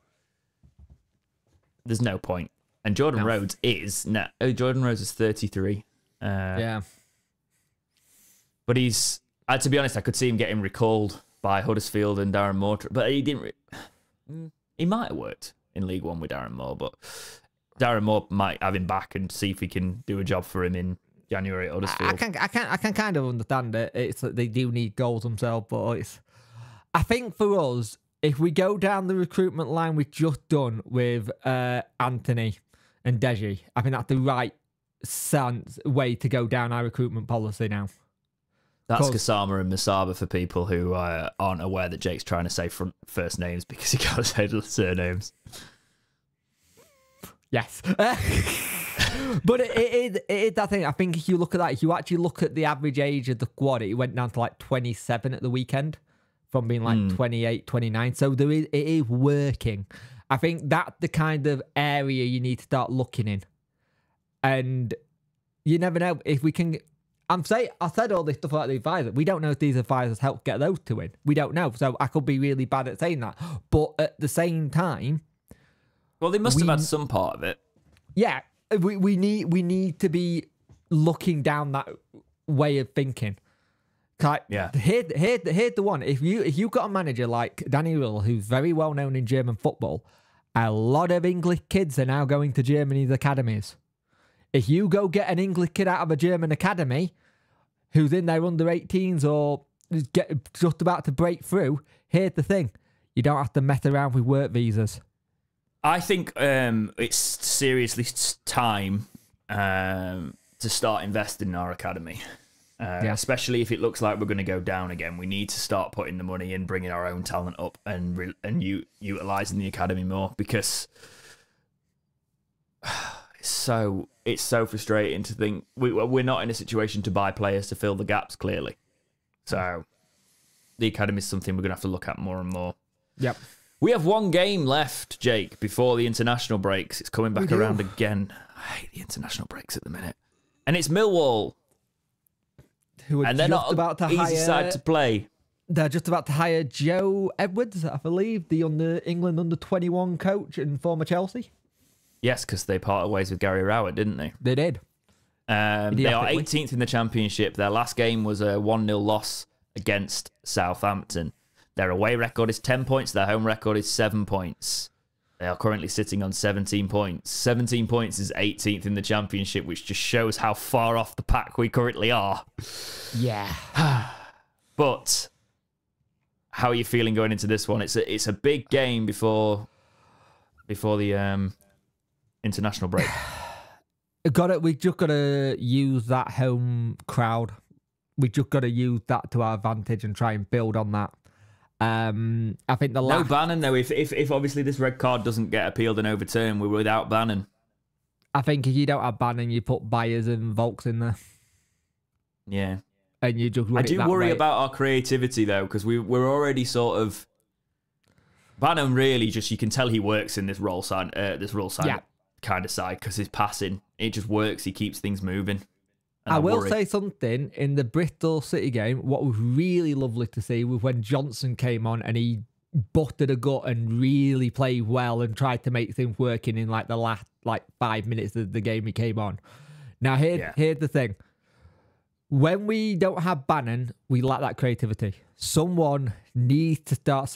there's no point. And Jordan Rhodes is 33. Yeah. But he's, to be honest, I could see him getting recalled by Huddersfield and Darren Moore, but he didn't. He might have worked in League One with Darren Moore, but Darren Moore might have him back and see if he can do a job for him in January at Huddersfield. I can kind of understand it. It's that they do need goals themselves, but I think for us, if we go down the recruitment line we've just done with Anthony and Deji, I think that's the right way to go down our recruitment policy now. That's Kasama and Masaba for people who aren't aware that Jake's trying to say first names because he can't say the surnames. Yes. But it is that thing. I think if you look at that, if you actually look at the average age of the squad, it went down to like 27 at the weekend from being like 28, 29. So it is working. I think that's the kind of area you need to start looking in. And you never know if we can... I said all this stuff about the advisor. We don't know if these advisors help get those two in. We don't know. So I could be really bad at saying that. But at the same time, well, they must have had some part of it. Yeah, we need to be looking down that way of thinking. Yeah. Here's the one. If you've got a manager like Danny Röhl, who's very well known in German football, a lot of English kids are now going to Germany's academies. If you go get an English kid out of a German academy who's in their under 18s or just about to break through, here's the thing. You don't have to mess around with work visas. I think it's seriously time to start investing in our academy. Especially if it looks like we're going to go down again. We need to start putting the money in, bringing our own talent up and utilising the academy more, because it's so frustrating to think we're not in a situation to buy players to fill the gaps, clearly. So the academy is something we're going to have to look at more and more. Yep. We have one game left, Jake, before the international breaks. It's coming back around again. I hate the international breaks at the minute. And it's Millwall. Who are just about to hire... easy side to play. They're just about to hire Joe Edwards, I believe, the England under-21 coach and former Chelsea. Yes, because they parted ways with Gary Rowett, didn't they? They did. They are 18th in the Championship. Their last game was a 1-0 loss against Southampton. Their away record is 10 points. Their home record is 7 points. They are currently sitting on 17 points. 17 points is 18th in the Championship, which just shows how far off the pack we currently are. Yeah. But how are you feeling going into this one? It's a big game before the international break. We just got to use that home crowd. We just got to use that to our advantage and try and build on that. I think no Bannon though. If obviously this red card doesn't get appealed and overturned, we're without Bannon. I think if you don't have Bannon, you put Byers and Volks in there. Yeah, and you just. I do worry about our creativity though, because we're already sort of. Bannon really just, you can tell he works in this role side, kind of side, because his passing, it just works. He keeps things moving. I will say something, in the Bristol City game, what was really lovely to see was when Johnson came on and he butted a gut and really played well and tried to make things working in the last 5 minutes of the game he came on. Now, here's the thing. When we don't have Bannon, we lack that creativity. Someone needs to start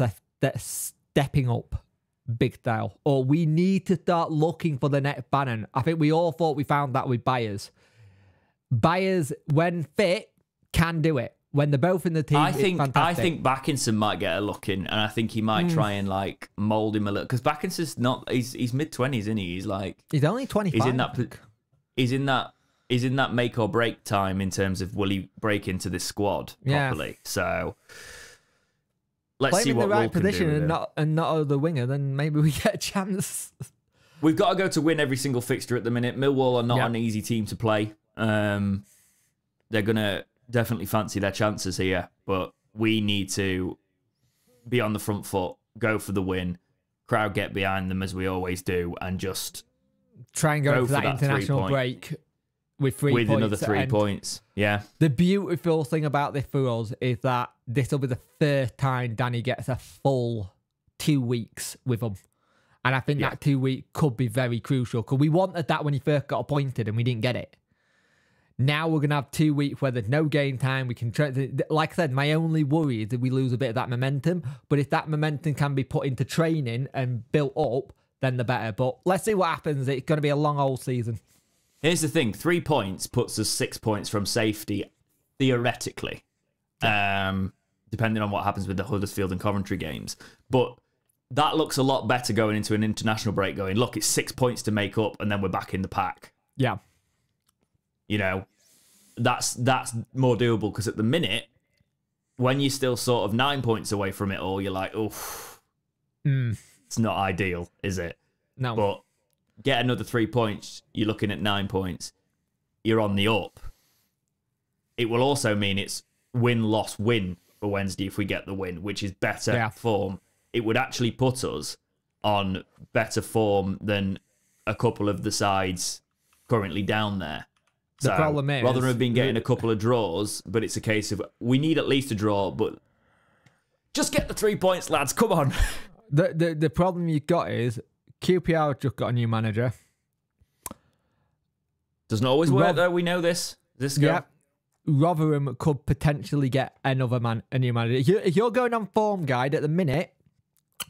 stepping up big style, or we need to start looking for the next Bannon. I think we all thought we found that with Byers. Byers, when fit, can do it. When they're both in the team, it's fantastic. I think Backinson might get a look in, and I think he might try and mould him a little, because Backinson's not. He's mid-20s, isn't he? He's only 25. He's in that make or break time in terms of will he break into this squad properly. Yeah. So let's see what Röhl can do. Play him in the right position and not the winger, then maybe we get a chance. We've got to go to win every single fixture at the minute. Millwall are not an easy team to play. They're going to definitely fancy their chances here, but we need to be on the front foot, go for the win, crowd get behind them as we always do, and just try and go for that international break with another 3 points. Yeah. The beautiful thing about this for us is that this will be the first time Danny gets a full 2 weeks with them. And I think that 2 week could be very crucial, because we wanted that when he first got appointed and we didn't get it. Now we're going to have 2 weeks where there's no game time. We can try. Like I said, my only worry is that we lose a bit of that momentum. But if that momentum can be put into training and built up, then the better. But let's see what happens. It's going to be a long old season. Here's the thing. 3 points puts us 6 points from safety, theoretically. Depending on what happens with the Huddersfield and Coventry games. But that looks a lot better going into an international break, going, look, it's 6 points to make up, and then we're back in the pack. Yeah. You know, that's more doable, because at the minute, when you're still sort of 9 points away from it all, you're like, oof, it's not ideal, is it? No. But get another 3 points, you're looking at 9 points, you're on the up. It will also mean it's win, loss, win for Wednesday if we get the win, which is better form. It would actually put us on better form than a couple of the sides currently down there. The problem is, rather than being getting a couple of draws, but it's a case of we need at least a draw, but just get the 3 points, lads. Come on. The problem you've got is QPR have just got a new manager. Doesn't always work though. We know this. Yeah. Rotherham could potentially get a new manager. If you're going on form guide at the minute,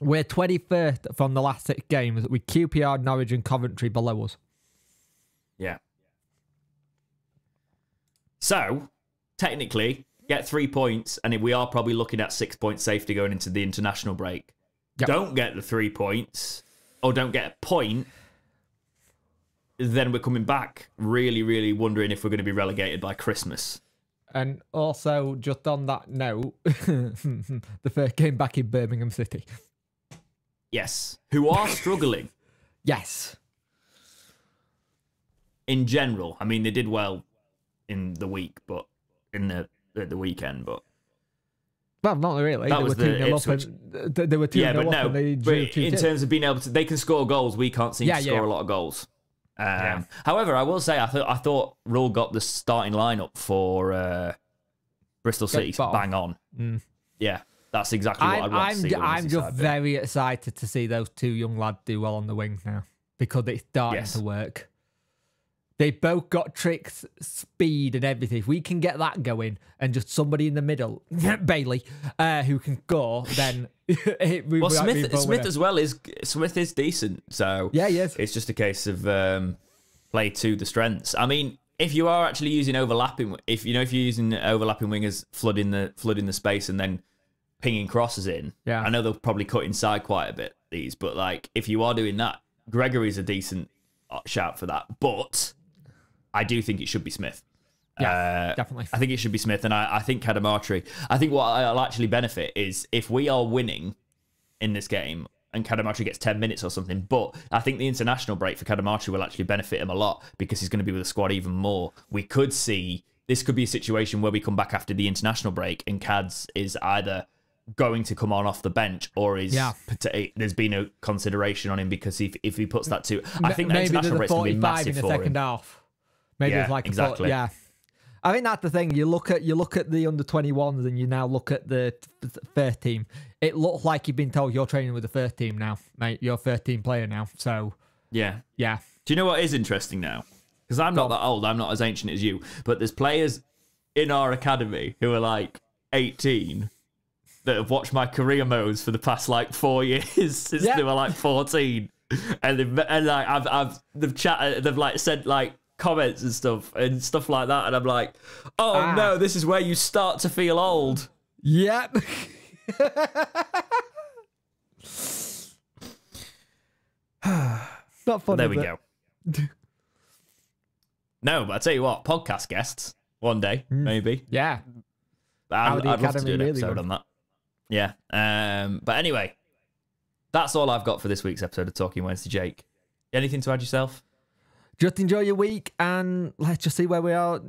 we're 21st from the last 6 games with QPR, Norwich and Coventry below us. Yeah. So, technically, get 3 points, and we are probably looking at 6 points safety going into the international break. Yep. Don't get the 3 points, or don't get a point, then we're coming back really, really wondering if we're going to be relegated by Christmas. And also, just on that note, the first game back in Birmingham City. Yes. Who are struggling. Yes. In general. I mean, they did well in the week, but in the weekend, but... Well, not really. That they was were 2-0 up. And, they were 2-0 up. No, and they drew 2-2. In terms of being able to... They can score goals. We can't seem to score a lot of goals. However, I will say, I thought Rule got the starting lineup for Bristol City bang on. Mm. Yeah, that's exactly what I'd want to see. I'm just very excited to see those 2 young lads do well on the wing now because it's starting to work. They both got tricks, speed, and everything. If we can get that going and just somebody in the middle, Bailey, who can go, then Smith as well Smith is decent. So yeah, yes, it's just a case of play to the strengths. I mean, if you are actually using overlapping, if you're using overlapping wingers, flooding the space and then pinging crosses in. Yeah, I know they'll probably cut inside quite a bit these, but like if you are doing that, Gregory's a decent shout for that, but. I do think it should be Smith. Yeah, definitely. I think it should be Smith, and I think Cadamarteri. I think what I'll actually benefit is if we are winning in this game and Cadamarteri gets 10 minutes or something, but I think the international break for Cadamarteri will actually benefit him a lot because he's going to be with the squad even more. We could see, this could be a situation where we come back after the international break and Cads is either going to come on off the bench or is there's been a consideration on him because if he puts that to... I think the international break's going to be massive for him. Second half. Maybe it's like exactly. I think that's the thing. You look at the under-21s and you now look at the first team. It looks like you've been told you're training with the first team now, mate. You're a first team player now. So yeah. Do you know what is interesting now? Because I'm not that old. I'm not as ancient as you. But there's players in our academy who are like 18 that have watched my career modes for the past like 4 years since they were like 14, and they've chatted. They've like said like. Comments and stuff like that, and I'm like, no, this is where you start to feel old. Yep. Not funny. There we go. No, but I tell you what, podcast guests one day maybe. Yeah, I'd love to do an episode on that. Yeah. But anyway, that's all I've got for this week's episode of Talking Wednesday. Jake, anything to add yourself? Just enjoy your week and let's just see where we are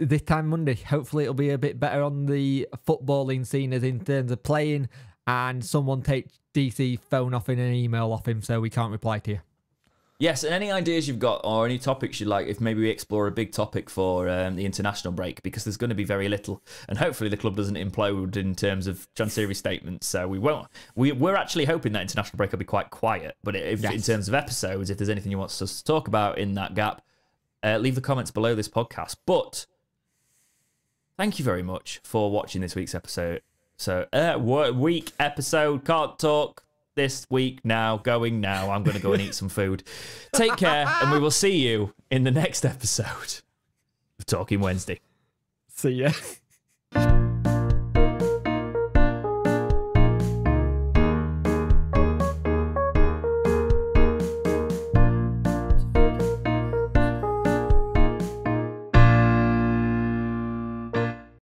this time Monday. Hopefully it'll be a bit better on the footballing scene as in terms of playing and someone take DC phone off in an email off him so we can't reply to you. Yes, and any ideas you've got or any topics you'd like, if maybe we explore a big topic for the international break, because there's going to be very little, and hopefully the club doesn't implode in terms of transfer statements, so we won't. We're actually hoping that international break will be quite quiet, but in terms of episodes, if there's anything you want us to talk about in that gap, leave the comments below this podcast. But thank you very much for watching this week's episode. So, week episode, can't talk. This week now, going now. I'm going to go and eat some food. Take care, and we will see you in the next episode of Talking Wednesday. See ya.